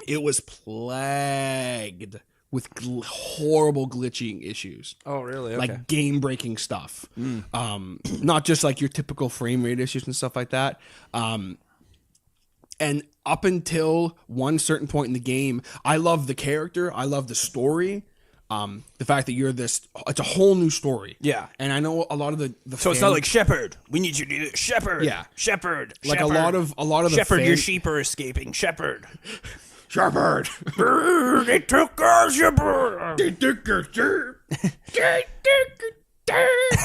it was plagued with horrible glitching issues. Oh, really? Okay. Like game-breaking stuff. Not just like your typical frame rate issues and stuff like that. And up until one certain point in the game, I love the character. I love the story. The fact that you're this, it's a whole new story. Yeah. And I know a lot of the So it's not like Shepherd. We need you to do this. Shepherd. Yeah. Shepherd. like Shepherd. a lot of the Shepherd, your fan- sheep are escaping. Shepherd. Shepherd. They took our shepherd.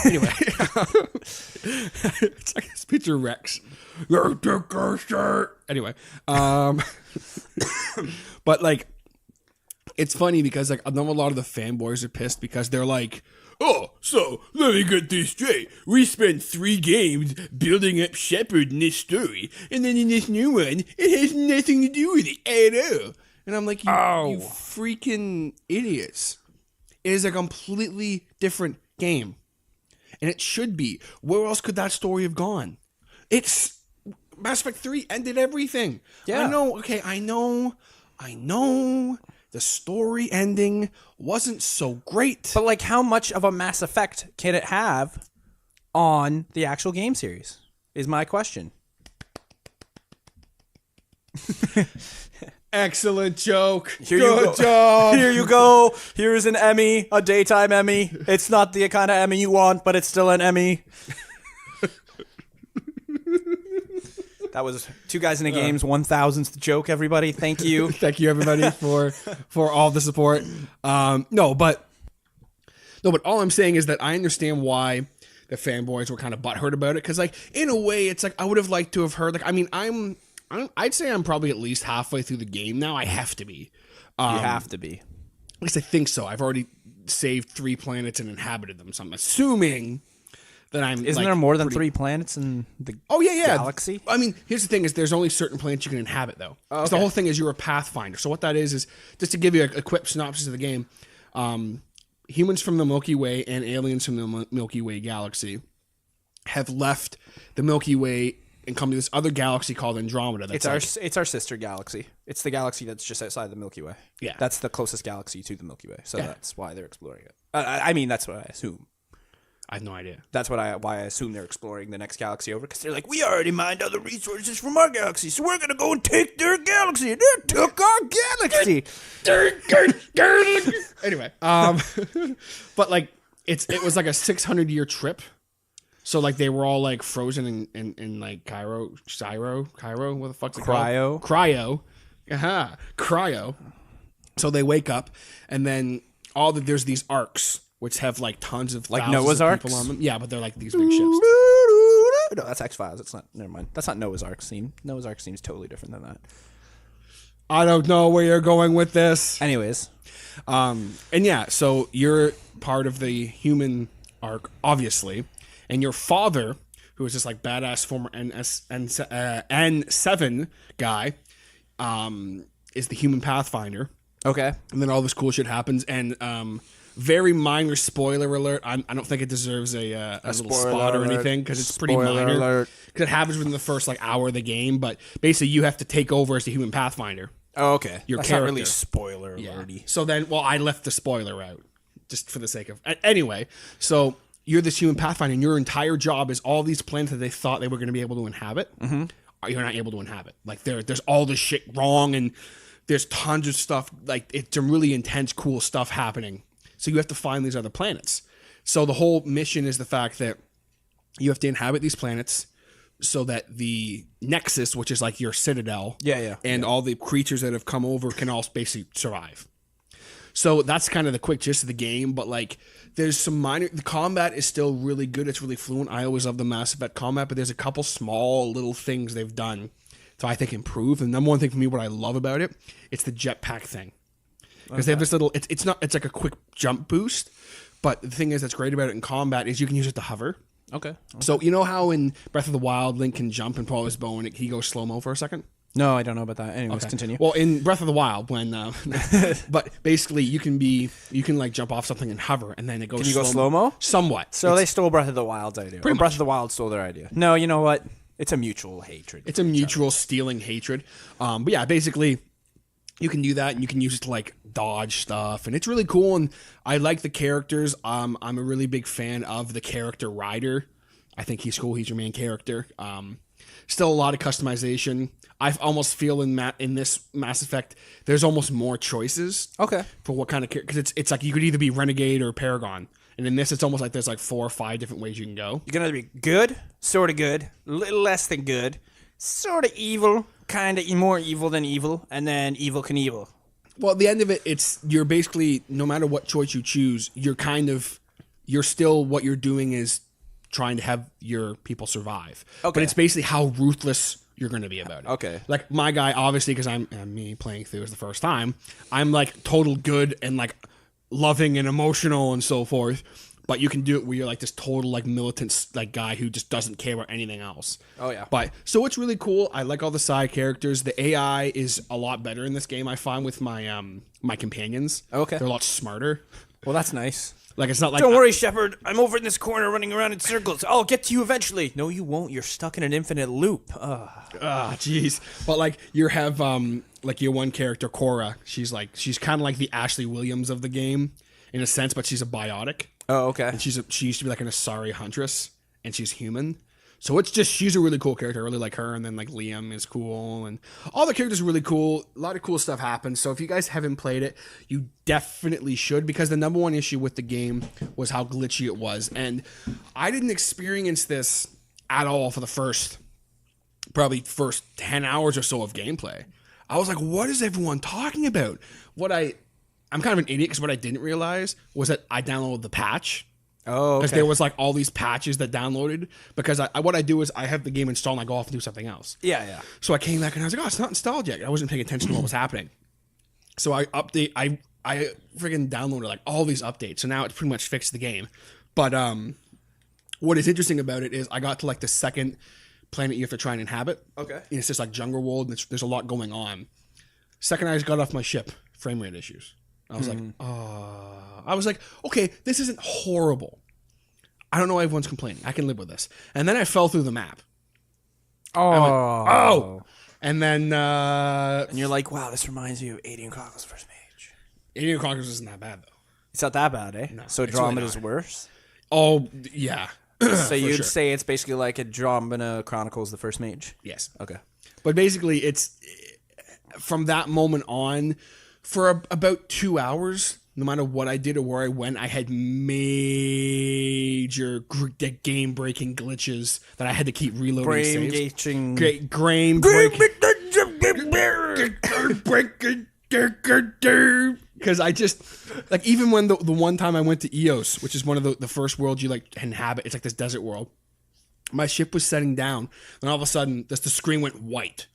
Anyway, it's like this picture Rex. They took our shirt. Anyway, but like, it's funny because like I know a lot of the fanboys are pissed because they're like, oh, so let me get this straight. We spent 3 games building up Shepherd in this story, and then in this new one, it has nothing to do with it at all. And I'm like, you freaking idiots. It is a completely different game. And it should be. Where else could that story have gone? It's Mass Effect 3 ended everything. Yeah. I know. The story ending wasn't so great. But like, how much of a Mass Effect can it have on the actual game series? Is my question. Excellent joke. Good job. Here you go. Here's an Emmy, a daytime Emmy. It's not the kind of Emmy you want, but it's still an Emmy. That was Two Guys in a Game's 1000th joke, everybody. Thank you. Thank you, everybody, for all the support. But all I'm saying is that I understand why the fanboys were kind of butthurt about it. Because, like, in a way, it's like I would have liked to have heard. Like, I mean, I'd say I'm probably at least halfway through the game now. I have to be. You have to be. At least I think so. I've already saved 3 planets and inhabited them. So I'm assuming that I'm. Isn't there more than 3 planets in the galaxy? I mean, here's the thing: is there's only certain planets you can inhabit, though. Oh, okay. The whole thing is you're a pathfinder. So what that is just to give you a quick synopsis of the game. Humans from the Milky Way and aliens from the Milky Way galaxy have left the Milky Way and come to this other galaxy called Andromeda. That's It's our sister galaxy. It's the galaxy that's just outside the Milky Way. Yeah. That's the closest galaxy to the Milky Way. So that's why they're exploring it. I mean, that's what I assume. I have no idea. That's why I assume they're exploring the next galaxy over, because they're like, we already mined other resources from our galaxy, so we're gonna go and take their galaxy. And they took our galaxy. Anyway, but like it was like a 600-year trip. So like they were all like frozen in like Cairo, what the fuck's it called? Cryo. Cryo. So they wake up, and then there's these arcs which have like tons of Like thousands Noah's of Arks? people on them. Yeah, but they're like these big ships. No, that's X-Files. It's not. Never mind. That's not Noah's Ark scene. Noah's Ark seems totally different than that. I don't know where you're going with this. Anyways, and yeah, so you're part of the human arc, obviously, and your father, who is this like badass former N7 guy, is the human pathfinder. okay. And then all this cool shit happens, and very minor spoiler alert. I don't think it deserves a little spot or anything because it's pretty minor. Because it happens within the first like hour of the game, but basically you have to take over as the human pathfinder. Oh, okay. Your That's character. not really spoiler Yeah. alerty. So then, I left the spoiler out just for the sake of. Anyway, so you're this human pathfinder, and your entire job is all these planets that they thought they were going to be able to inhabit. You're not able to inhabit. Like there's all this shit wrong, and there's tons of stuff. Like it's some really intense, cool stuff happening. So you have to find these other planets. So the whole mission is the fact that you have to inhabit these planets so that the Nexus, which is like your citadel, and all the creatures that have come over can all basically survive. So that's kind of the quick gist of the game, but like there's some the combat is still really good. It's really fluent. I always love the Mass Effect combat, but there's a couple small little things they've done to I think improve. The number one thing for me, what I love about it, it's the jetpack thing. Because they have this little, it's like a quick jump boost, but the thing is that's great about it in combat is you can use it to hover. Okay. So you know how in Breath of the Wild, Link can jump and pull his bow and he goes slow-mo for a second? No, I don't know about that. Anyways, continue. Well, in Breath of the Wild, when, but basically you can like jump off something and hover, and then it goes. Can you go slow-mo? Somewhat. So they stole Breath of the Wild's idea. Pretty Breath much. of the Wild stole their idea. No, you know what? It's a mutual hatred. It's a mutual stealing hatred. But yeah, basically, you can do that, and you can use it to like dodge stuff, and it's really cool. And I like the characters. I'm a really big fan of the character Ryder. I think he's cool. He's your main character. Still a lot of customization. I almost feel in this Mass Effect, there's almost more choices. Okay. For what kind of character, because it's like you could either be Renegade or Paragon, and in this it's almost like there's like 4 or 5 different ways you can go. You're gonna be good, sort of good, little less than good, sort of evil, kind of more evil than evil, and then evil Knievel. Well, at the end of it, you're basically, no matter what choice you choose, you're still, what you're doing is trying to have your people survive. Okay. But it's basically how ruthless you're going to be about it. Okay. Like my guy, obviously, because I'm me playing through as the first time, I'm like total good and like loving and emotional and so forth. But you can do it where you're like this total like militant like guy who just doesn't care about anything else. Oh yeah. But so it's really cool. I like all the side characters. The AI is a lot better in this game, I find, with my my companions. Okay. They're a lot smarter. Well, that's nice. Like it's not like Don't worry, Shepard. I'm over in this corner running around in circles. I'll get to you eventually. No, you won't. You're stuck in an infinite loop. jeez. But like you have like your one character, Cora. She's kind of like the Ashley Williams of the game in a sense, but she's a biotic. Oh, okay. And she used to be like an Asari huntress, and she's human. So she's a really cool character. I really like her. And then like Liam is cool, and all the characters are really cool. A lot of cool stuff happens. So if you guys haven't played it, you definitely should, because the number one issue with the game was how glitchy it was. And I didn't experience this at all for the first 10 hours or so of gameplay. I was like, what is everyone talking about? I'm kind of an idiot, because what I didn't realize was that I downloaded the patch. Oh, okay. Because there was like all these patches that downloaded. Because what I do is I have the game installed and I go off and do something else. Yeah. So I came back and I was like, oh, it's not installed yet. I wasn't paying attention to what was happening. So I friggin' downloaded like all these updates. So now it's pretty much fixed the game. But what is interesting about it is I got to like the second planet you have to try and inhabit. Okay. And it's just like jungle world, and there's a lot going on. Second I just got off my ship, frame rate issues. I was like, okay, this isn't horrible. I don't know why everyone's complaining. I can live with this. And then I fell through the map. Oh. And then... and you're like, wow, this reminds you of Alien Chronicles First Mage. Alien Chronicles isn't that bad, though. It's not that bad, eh? No, so it's Andromeda is really worse? Oh, yeah. So you'd say it's basically like Andromeda Chronicles the First Mage? Yes. Okay. But basically, it's... From that moment on, for about 2 hours... No matter what I did or where I went, I had major game-breaking glitches that I had to keep reloading saves. Because I just, like, even when the one time I went to Eos, which is one of the first worlds you, like, inhabit, it's like this desert world, my ship was setting down, and all of a sudden, the screen went white.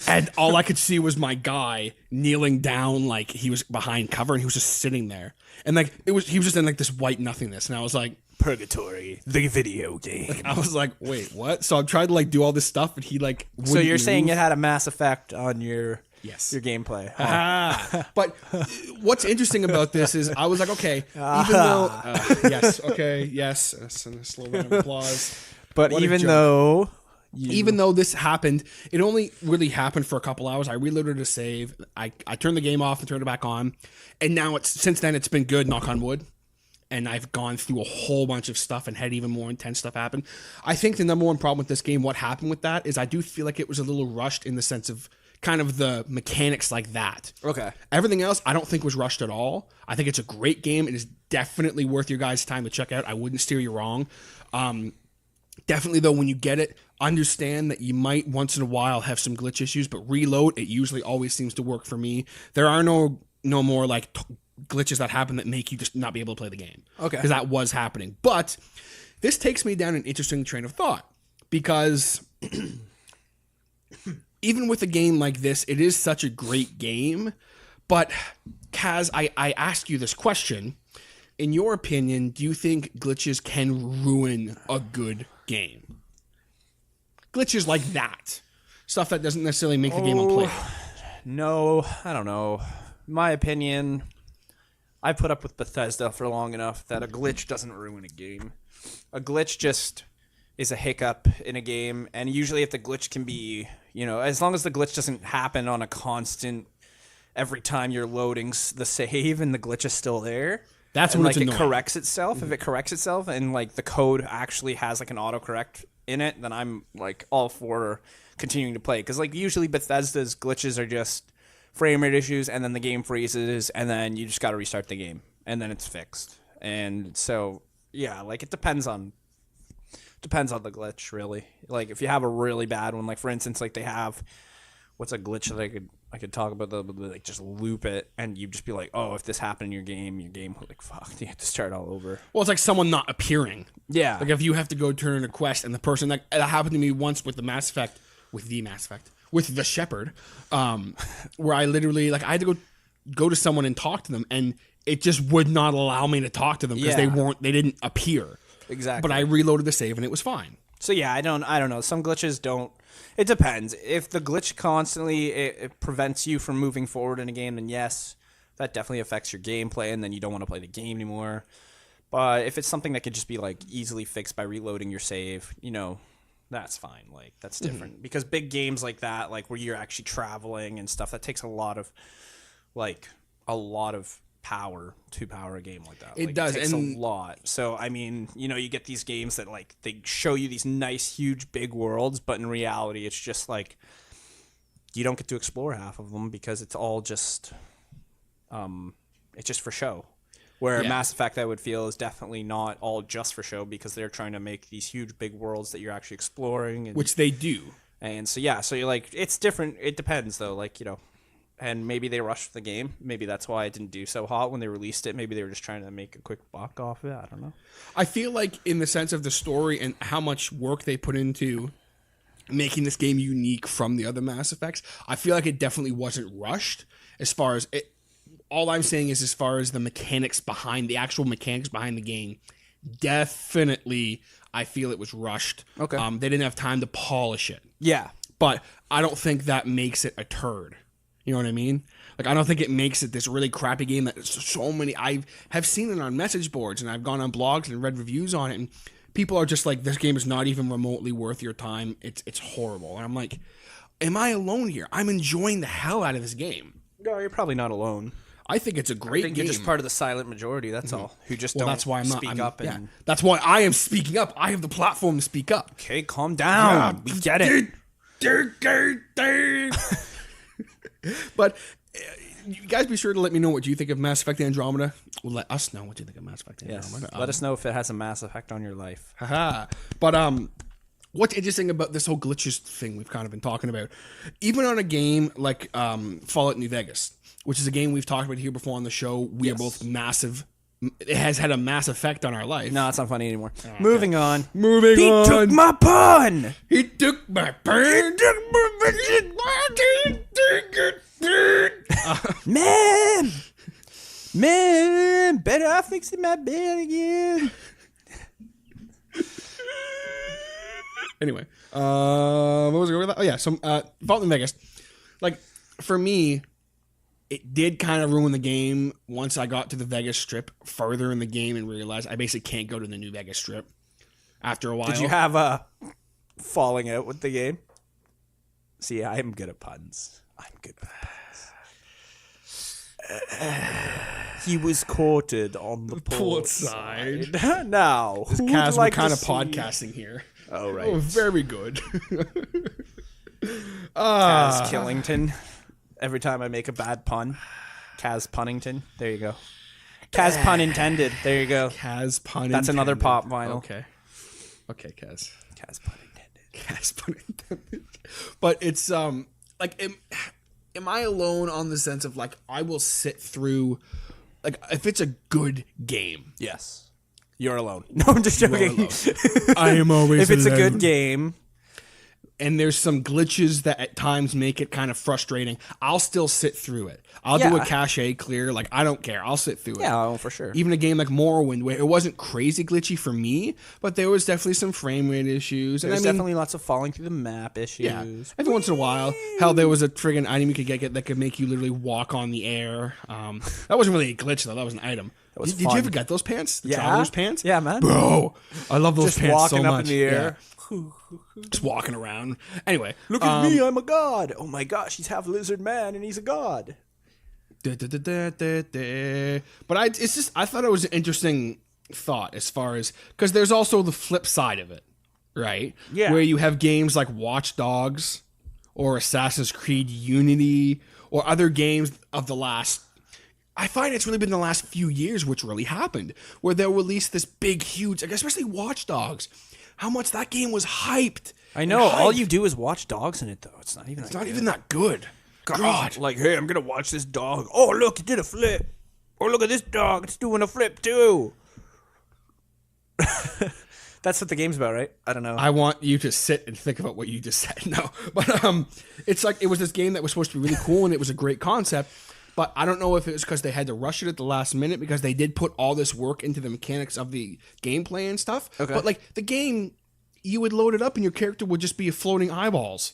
And all I could see was my guy kneeling down, like he was behind cover, and he was just sitting there. And like he was just in like this white nothingness. And I was like, Purgatory, the video game. Like, I was like, wait, what? So I tried to like do all this stuff, and he like wouldn't So you're move. saying it had a Mass Effect on your Yes. your gameplay. But what's interesting about this is I was like, okay, even though yes, okay, yes, and a slow round of applause. But What a even joke. though Even though this happened, it only really happened for a couple hours. I reloaded a save. I turned the game off and turned it back on. And now since then it's been good, knock on wood. And I've gone through a whole bunch of stuff and had even more intense stuff happen. I think the number one problem with this game, what happened with that, is I do feel like it was a little rushed in the sense of kind of the mechanics like that. Okay. Everything else I don't think was rushed at all. I think it's a great game. It is definitely worth your guys' time to check out. I wouldn't steer you wrong. Definitely, though, when you get it, understand that you might once in a while have some glitch issues, but reload, it usually always seems to work for me. There are no more like glitches that happen that make you just not be able to play the game. Okay. Because that was happening. But this takes me down an interesting train of thought, because even with a game like this, it is such a great game. But Caz, I ask you this question. In your opinion, do you think glitches can ruin a good game? Glitches like that. Stuff that doesn't necessarily make the game unplayable. No, I don't know. In my opinion, I put up with Bethesda for long enough that a glitch doesn't ruin a game. A glitch just is a hiccup in a game, and usually if the glitch can be, as long as the glitch doesn't happen on a constant every time you're loading the save and the glitch is still there. That's and when it's it annoying. corrects itself. If it corrects itself and like the code actually has like an autocorrect in it, then I'm like all for continuing to play. Because like usually Bethesda's glitches are just frame rate issues, and then the game freezes, and then you just got to restart the game, and then it's fixed. And so yeah, like it depends on the glitch really. Like if you have a really bad one, like for instance, like they have what's a glitch that I could talk about, like just loop it, and you'd just be like, oh, if this happened in your game would like fuck, you have to start all over. Well, it's like someone not appearing. Yeah. Like if you have to go turn in a quest and the person that happened to me once with the Mass Effect, with the Shepherd, where I literally like I had to go to someone and talk to them, and it just would not allow me to talk to them because they didn't appear. Exactly. But I reloaded the save and it was fine. So yeah, I don't know. Some glitches don't. It depends. If the glitch constantly it prevents you from moving forward in a game, then yes, that definitely affects your gameplay, and then you don't want to play the game anymore. But if it's something that could just be like easily fixed by reloading your save, that's fine. Like that's different because big games like that, like where you're actually traveling and stuff, that takes a lot of power to power a game like that. It does. It takes a lot. So I mean, you get these games that like they show you these nice, huge, big worlds, but in reality, it's just like you don't get to explore half of them because it's all just, it's just for show. Where Mass Effect, I would feel, is definitely not all just for show because they're trying to make these huge, big worlds that you're actually exploring, which they do. And so yeah, so you're like, it's different. It depends though, like And maybe they rushed the game. Maybe that's why it didn't do so hot when they released it. Maybe they were just trying to make a quick buck off it. I don't know. I feel like in the sense of the story and how much work they put into making this game unique from the other Mass Effects, I feel like it definitely wasn't rushed as far as it. All I'm saying is as far as the actual mechanics behind the game, definitely I feel it was rushed. Okay. They didn't have time to polish it. Yeah. But I don't think that makes it a turd. You know what I mean? Like, I don't think it makes it this really crappy game that so many... I have seen it on message boards, and I've gone on blogs and read reviews on it, and people are just like, this game is not even remotely worth your time. It's horrible. And I'm like, am I alone here? I'm enjoying the hell out of this game. No, you're probably not alone. I think it's a great game. You're just part of the silent majority, that's all. Who just don't that's why I'm speak up. And... That's why I am speaking up. I have the platform to speak up. Okay, calm down. We get it. But you guys be sure to let me know what you think of Mass Effect Andromeda. Well, let us know what you think of Mass Effect Andromeda. Let us know if it has a mass effect on your life. Haha. But what's interesting about this whole glitches thing we've kind of been talking about, even on a game like Fallout New Vegas, which is a game we've talked about here before on the show, we are both massive. It has had a mass effect on our life. No, it's not funny anymore. Okay. Moving on. He took my pun. He took my pun. Man, better off fixing my bed again. Anyway, what was I going with that? Oh yeah, Fallout New Vegas. Like for me, it did kind of ruin the game once I got to the Vegas Strip further in the game and realized I basically can't go to the new Vegas Strip after a while. Did you have a falling out with the game? See, I'm good at puns. He was courted on the port side. Now, this Caz, like kind of podcasting here. Oh, right. Oh, very good. Caz Killington. Every time I make a bad pun, Caz Punnington. There you go. Caz pun intended. There you go. Caz pun. That's another pop vinyl. Okay, Caz. Caz pun intended. Caz pun intended. But it's like, am I alone on the sense of like I will sit through, like if it's a good game. Yes, you're alone. No, I'm just joking. I am always. If it's alone. A good game. And there's some glitches that at times make it kind of frustrating, I'll still sit through it. I'll do a cache clear. Like, I don't care. I'll sit through it. Yeah, for sure. Even a game like Morrowind, where it wasn't crazy glitchy for me, but there was definitely some frame rate issues. There's definitely lots of falling through the map issues. Yeah. Every once in a while. Hell, there was a friggin' item you could get that could make you literally walk on the air. That wasn't really a glitch, though. That was an item. Did you ever get those pants? The traveler's pants? Yeah, man. Bro, I love those pants so much. Just walking up in the air. Yeah. Just walking around. Anyway, look at me, I'm a god. Oh my gosh, he's half lizard man and he's a god. But I thought it was an interesting thought as far as, because there's also the flip side of it. right? Yeah. Where you have games like Watch Dogs or Assassin's Creed Unity or other games of the last... I find it's really been the last few years which really happened, where they'll release this big, huge... Like especially Watch Dogs. How much that game was hyped. I know. All you do is watch dogs in it, though. It's not even. It's not even that good. God. Like, hey, I'm gonna watch this dog. Oh, look, it did a flip. Oh, look at this dog. It's doing a flip too. That's what the game's about, right? I don't know. I want you to sit and think about what you just said. No, but it's like it was this game that was supposed to be really cool and it was a great concept. But I don't know if it was because they had to rush it at the last minute because they did put all this work into the mechanics of the gameplay and stuff. Okay. But like the game, you would load it up and your character would just be floating eyeballs.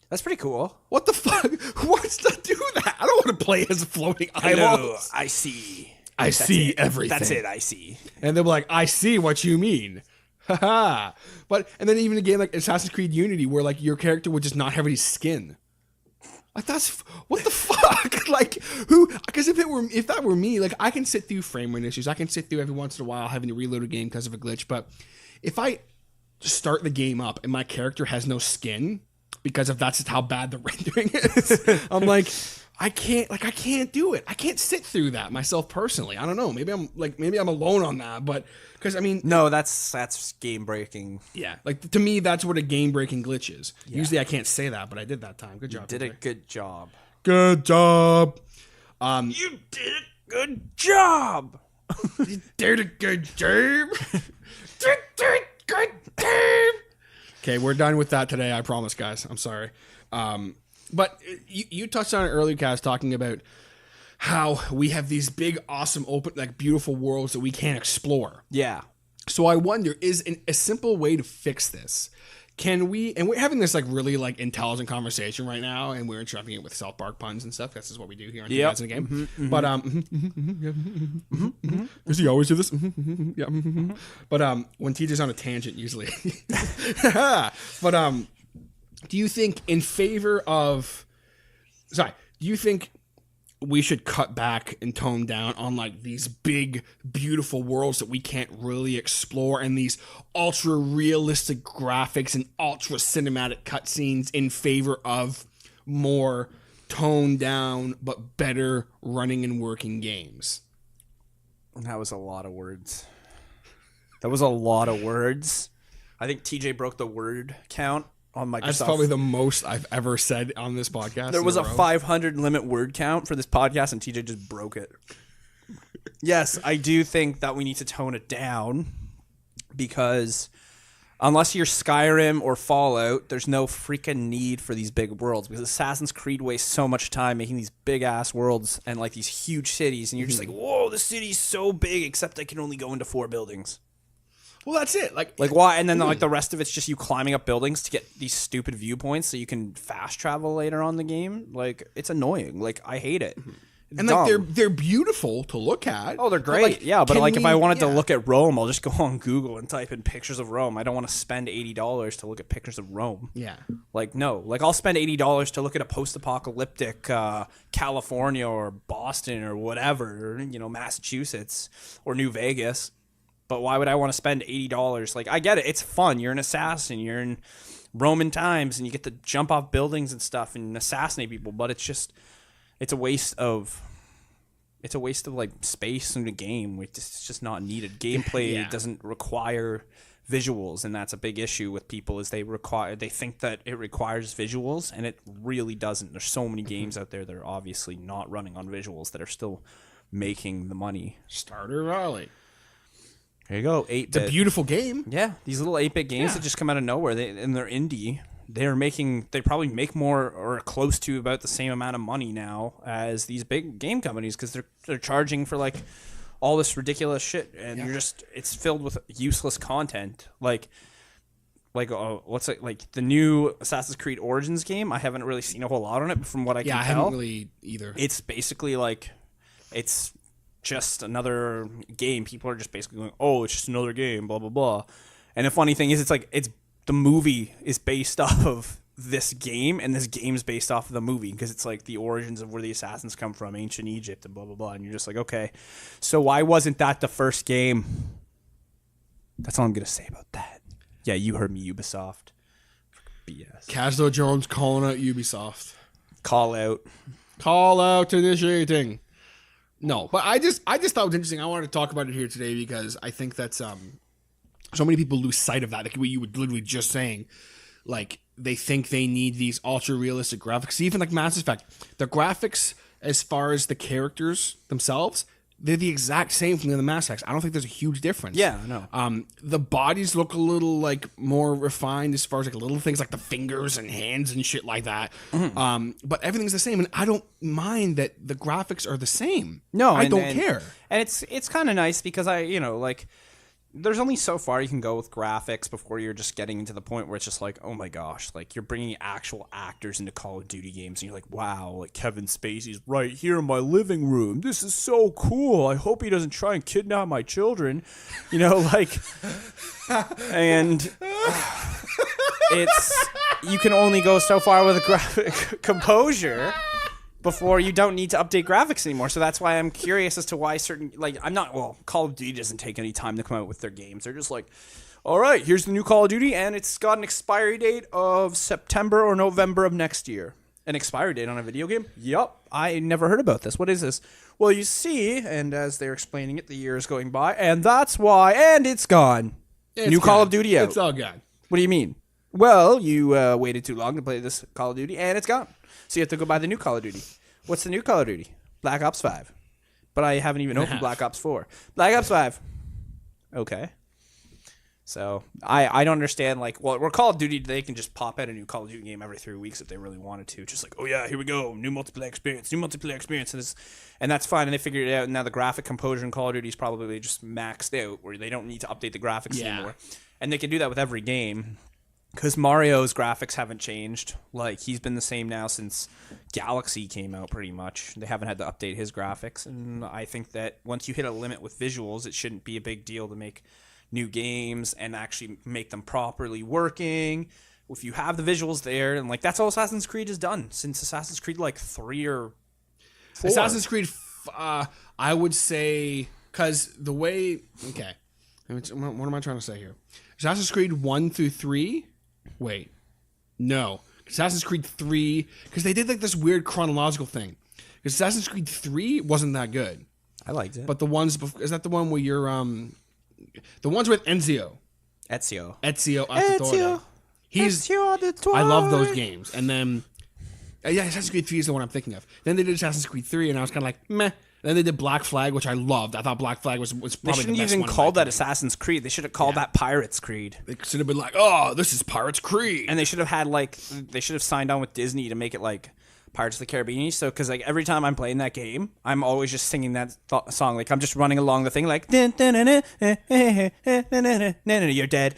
That's pretty cool. What the fuck? Who wants to do that? I don't want to play as floating Hello, eyeballs. I see. I see everything. That's it, I see. And they're like, I see what you mean. Haha. But and then even a game like Assassin's Creed Unity where like your character would just not have any skin. Like that's what the fuck? Like who? Because if that were me, like I can sit through frame rate issues. I can sit through every once in a while having to reload a game because of a glitch. But if I start the game up and my character has no skin because of that's just how bad the rendering is, I'm like, I can't do it. I can't sit through that myself personally. I don't know. Maybe I'm alone on that. But because I mean, no, that's game breaking. yeah, like to me, that's what a game breaking glitch is. Yeah. Usually, I can't say that, but I did that time. Good job. You did a good job. Good job. You did a good job. You did a good job. Good job. Okay, we're done with that today. I promise, guys. I'm sorry. But you touched on it earlier, Caz, talking about how we have these big, awesome, open, like beautiful worlds that we can't explore. Yeah. So I wonder, is a simple way to fix this? Can we, and we're having this like really like intelligent conversation right now, and we're interrupting it with South Park puns and stuff. This is what we do here on Guys in the Game. But does he always do this? Yeah. But when TJ's on a tangent, usually. But do you think in favor of? Sorry, do you think we should cut back and tone down on like these big, beautiful worlds that we can't really explore and these ultra realistic graphics and ultra cinematic cutscenes in favor of more toned down but better running and working games? That was a lot of words. That was a lot of words. I think TJ broke the word count on Microsoft. That's probably the most I've ever said on this podcast. There was a 500 limit word count for this podcast, and TJ just broke it. Yes, I do think that we need to tone it down because unless you're Skyrim or Fallout, there's no freaking need for these big worlds because Assassin's Creed wastes so much time making these big ass worlds and like these huge cities, and you're just like, whoa, the city's so big, except I can only go into 4 buildings. Well, that's it. Like why? And then like the rest of it's just you climbing up buildings to get these stupid viewpoints so you can fast travel later on in the game. Like it's annoying. Like I hate it. And like they're beautiful to look at. Oh, they're great. Like, yeah, but like if I wanted to look at Rome, I'll just go on Google and type in pictures of Rome. I don't want to spend $80 to look at pictures of Rome. Yeah. Like no. Like I'll spend $80 to look at a post-apocalyptic California or Boston or whatever, Massachusetts or New Vegas. But why would I want to spend $80? Like, I get it. It's fun. You're an assassin. You're in Roman times, and you get to jump off buildings and stuff and assassinate people. But it's a waste of like space in the game. It's just not needed. Gameplay doesn't require visuals, and that's a big issue with people. Is they think that it requires visuals, and it really doesn't. There's so many games out there that are obviously not running on visuals that are still making the money. Stardew Valley. There you go, 8-bit. It's a beautiful game. Yeah, these little 8-bit games that just come out of nowhere. And they're indie. They probably make more or close to about the same amount of money now as these big game companies because they're charging for like all this ridiculous shit, and it's filled with useless content. Like what's it like the new Assassin's Creed Origins game? I haven't really seen a whole lot on it, but from what I can tell, I haven't really either. It's basically like it's just another game. People are just basically going, oh, it's just another game, blah blah blah. And the funny thing is, it's the movie is based off of this game, and this game's based off of the movie because it's like the origins of where the assassins come from, ancient Egypt and blah blah blah. And you're just like, okay, so why wasn't that the first game? That's all I'm gonna say about that. Yeah, you heard me, Ubisoft. BS. Caz Jones calling out Ubisoft. Call out. Call out initiating. No, but I just thought it was interesting. I wanted to talk about it here today because I think that's so many people lose sight of that. Like what you were literally just saying. Like they think they need these ultra realistic graphics. Even like Mass Effect, the graphics as far as the characters themselves, they're the exact same from the other Mass Effects. I don't think there's a huge difference. Yeah, no. The bodies look a little like more refined as far as like little things like the fingers and hands and shit like that. But everything's the same, and I don't mind that the graphics are the same. No, I don't care. And it's kind of nice because there's only so far you can go with graphics before you're just getting into the point where it's just like, oh my gosh, like you're bringing actual actors into Call of Duty games and you're like, wow, like Kevin Spacey's right here in my living room. This is so cool. I hope he doesn't try and kidnap my children. And you can only go so far with a graphic composure before you don't need to update graphics anymore. So that's why I'm curious as to why Call of Duty doesn't take any time to come out with their games. They're just like, all right, here's the new Call of Duty, and it's got an expiry date of September or November of next year. An expiry date on a video game? Yup. I never heard about this. What is this? Well, you see, and as they're explaining it, the year is going by, and that's why, and it's gone. New Call of Duty out. It's all gone. What do you mean? Well, you waited too long to play this Call of Duty, and it's gone. So you have to go buy the new Call of Duty. What's the new Call of Duty? Black Ops 5. But I haven't even opened Black Ops 4. Black Ops 5. Okay. So I don't understand, we're Call of Duty, they can just pop out a new Call of Duty game every 3 weeks if they really wanted to. Just like, oh yeah, here we go, new multiplayer experience. And that's fine, and they figured it out, and now the graphic composure in Call of Duty is probably just maxed out, where they don't need to update the graphics anymore. And they can do that with every game. Because Mario's graphics haven't changed. Like, he's been the same now since Galaxy came out, pretty much. They haven't had to update his graphics. And I think that once you hit a limit with visuals, it shouldn't be a big deal to make new games and actually make them properly working. If you have the visuals there, and, that's all Assassin's Creed has done since Assassin's Creed, 3 or 4. Assassin's Creed, I would say, because the way... Okay. What am I trying to say here? Assassin's Creed 1 through 3... Wait, no. Assassin's Creed 3, because they did this weird chronological thing. Because Assassin's Creed 3 wasn't that good. I liked it. But the ones, is that the one where you're, the ones with Ezio. Auditore. I love those games. And then, Assassin's Creed 3 is the one I'm thinking of. Then they did Assassin's Creed 3, and I was kind of like, meh. Then they did Black Flag, which I loved. I thought Black Flag was probably the best one. They shouldn't even call that Assassin's Creed. They should have called that Pirates Creed. They should have been like, oh, this is Pirates Creed. And they should have had, they should have signed on with Disney to make it, Pirates of the Caribbean. So, because, every time I'm playing that game, I'm always just singing that song. I'm just running along the thing, you're dead.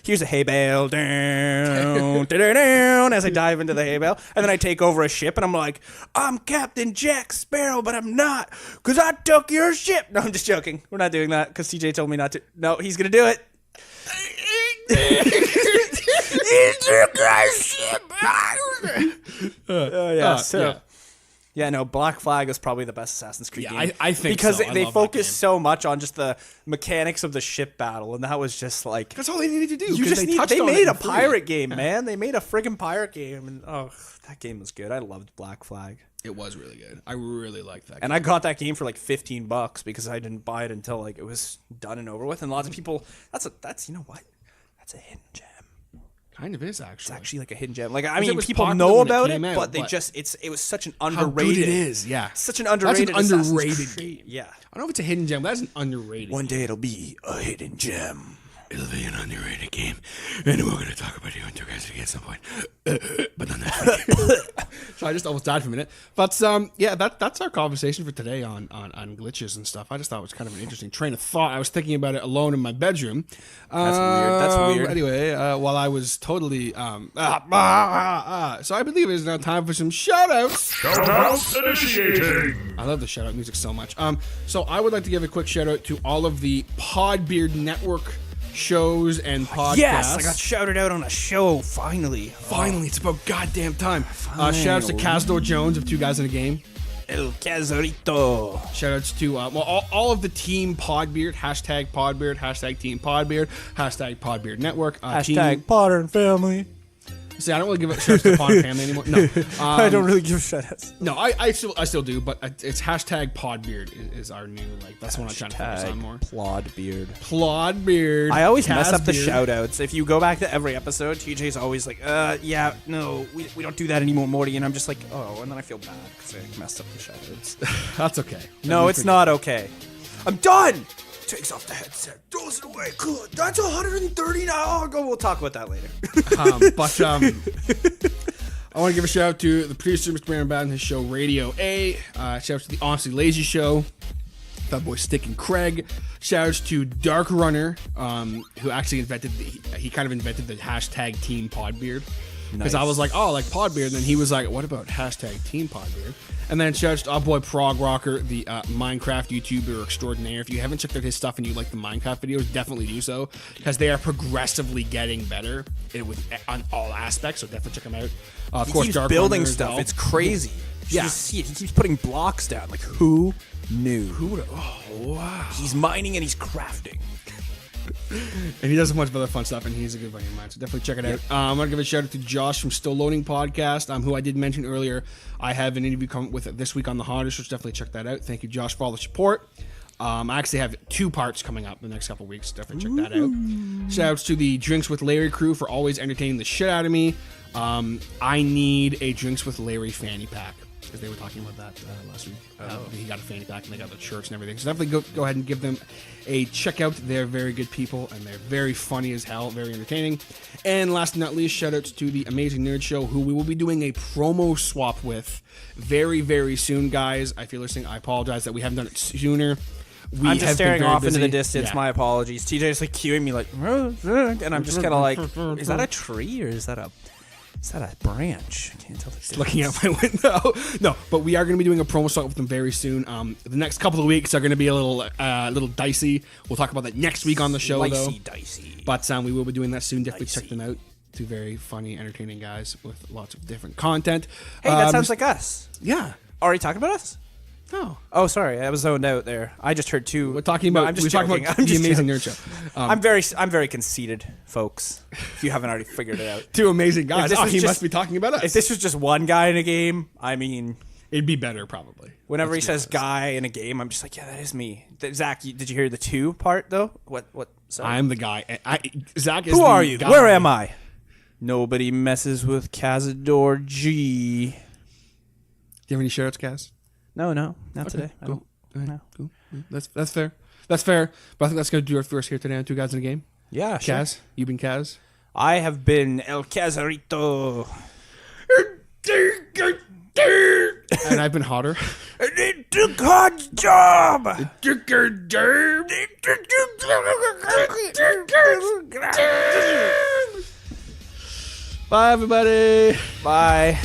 Here's a hay bale. As I dive into the hay bale. And then I take over a ship, and I'm like, I'm Captain Jack Sparrow, but I'm not, because I took your ship. No, I'm just joking. We're not doing that, because CJ told me not to. No, he's going to do it. He took our ship. Black Flag is probably the best Assassin's Creed game. I think because so. they focused so much on just the mechanics of the ship battle, and that was just that's all they needed to do. They made a pirate game, man. They made a friggin' pirate game, and that game was good. I loved Black Flag. It was really good. I really liked that game. And I got that game for $15 because I didn't buy it until it was done and over with. And lots of people, that's you know what? That's a hidden gem. Kind of is, actually. It's actually a hidden gem. People know about it, but they it was such an underrated. How good it is, yeah. Such an underrated. That's an underrated game. Yeah. I don't know if it's a hidden gem, but that's an underrated. One day it'll be a hidden gem. It'll be an underrated game, and we're going to talk about it on 2Guys at some point. But not that. So I just almost died for a minute. But that's our conversation for today on glitches and stuff. I just thought it was kind of an interesting train of thought. I was thinking about it alone in my bedroom. That's weird. Anyway, while I was totally so I believe it is now time for some shout-outs. Shout-outs initiating. I love the shout-out music so much. So I would like to give a quick shout-out to all of the Podbeard Network shows and podcasts. Yes, I got shouted out on a show, finally. Finally, it's about goddamn time. Shouts to Caz Jones of 2 Guys in a Game. El Cazarito. Shoutouts to all of the Team Podbeard, hashtag Team Podbeard, hashtag Podbeard Network, Hashtag Potter and family. See, I don't really give a shout out to Pod Family anymore. No, I don't really give a shout outs. No, I still do, but it's hashtag Podbeard is our new, like, that's what I'm trying to focus on more. Plodbeard. Plodbeard. I always mess up the Cazbeard. shout outs. If you go back to every episode, TJ's always like, yeah, no, we don't do that anymore, Morty. And I'm just like, oh, and then I feel bad because I messed up the shout outs. That's okay. No, it's not okay. I'm done! Takes off the headset, throws it away. Good. That's 130 now. We'll talk about that later. I want to give a shout out to the producer, Mr. Brandon Bad, and his show Radio A. Shout out to the Honestly Lazy Show, Fat Boy Stick and Craig. Shout outs to Dark Runner, who actually invented the hashtag Team Podbeard. Because I was like, oh, like Podbeard. And then he was like, what about hashtag Team Podbeard? And then shout out to our boy Prog Rocker, the Minecraft YouTuber extraordinaire. If you haven't checked out his stuff and you like the Minecraft videos, definitely do so. Because they are progressively getting better on all aspects. So definitely check them out. Of course, keeps Dark building Runner as stuff. well. It's crazy. You just see it. He keeps putting blocks down. Like, who knew? Oh, wow. He's mining and he's crafting. And he does a bunch of other fun stuff, and he's a good buddy of mine, so definitely check it out. I'm going to give a shout out to Josh from Still Loading Podcast, who I did mention earlier. I have an interview coming with this week on the Hodder, so definitely check that out. Thank you, Josh, for all the support. I actually have 2 parts coming up in the next couple of weeks. Definitely check that out. Shout outs to the Drinks with Larry crew for always entertaining the shit out of me. I need a Drinks with Larry fanny pack, because they were talking about that last week. He got a fanny pack and they got the shirts and everything. So definitely go ahead and give them a check out. They're very good people and they're very funny as hell, very entertaining. And last but not least, shout outs to the Amazing Nerd Show, who we will be doing a promo swap with very, very soon, guys. If you're listening, I apologize that we haven't done it sooner. I'm just staring off into the busy. distance. Yeah. My apologies. TJ's like cueing me like, and I'm just kind of like, is that a tree or is that a branch? I can't tell the difference. Looking out my window. No, but we are going to be doing a promo swap with them very soon. The next couple of weeks are going to be a little dicey. We'll talk about that next week on the show, Dicey. But we will be doing that soon. Definitely check them out. 2 very funny, entertaining guys with lots of different content. Hey, that sounds like us. Yeah. Already talking about us? No. Oh, sorry, I was zoned out there. I just heard 2. We're talking about. I'm just we're talking joking. about I'm the just Amazing joking. Nerd Show. I'm very conceited, folks. If you haven't already figured it out. 2 amazing guys. this was He just- must be talking about us. If this was just one guy in a game, I mean, It'd be better probably. whenever he Let's be says honest. guy in a game, I'm just like, yeah, that is me. Zach, did you hear the 2 part though? What? Sorry. I'm the guy. Zach is Who the are you? guy. Where am I? Nobody messes with Cazador G. Do you have any shoutouts, Caz? No, not today. I Cool. don't. No. Cool. That's fair. That's fair. But I think that's going to do it for us here today on 2 Guys in a Game. Yeah, sure. Caz, you've been Caz. I have been El Cazarito. And I've been Hodder. It took God's job. Bye, everybody. Bye.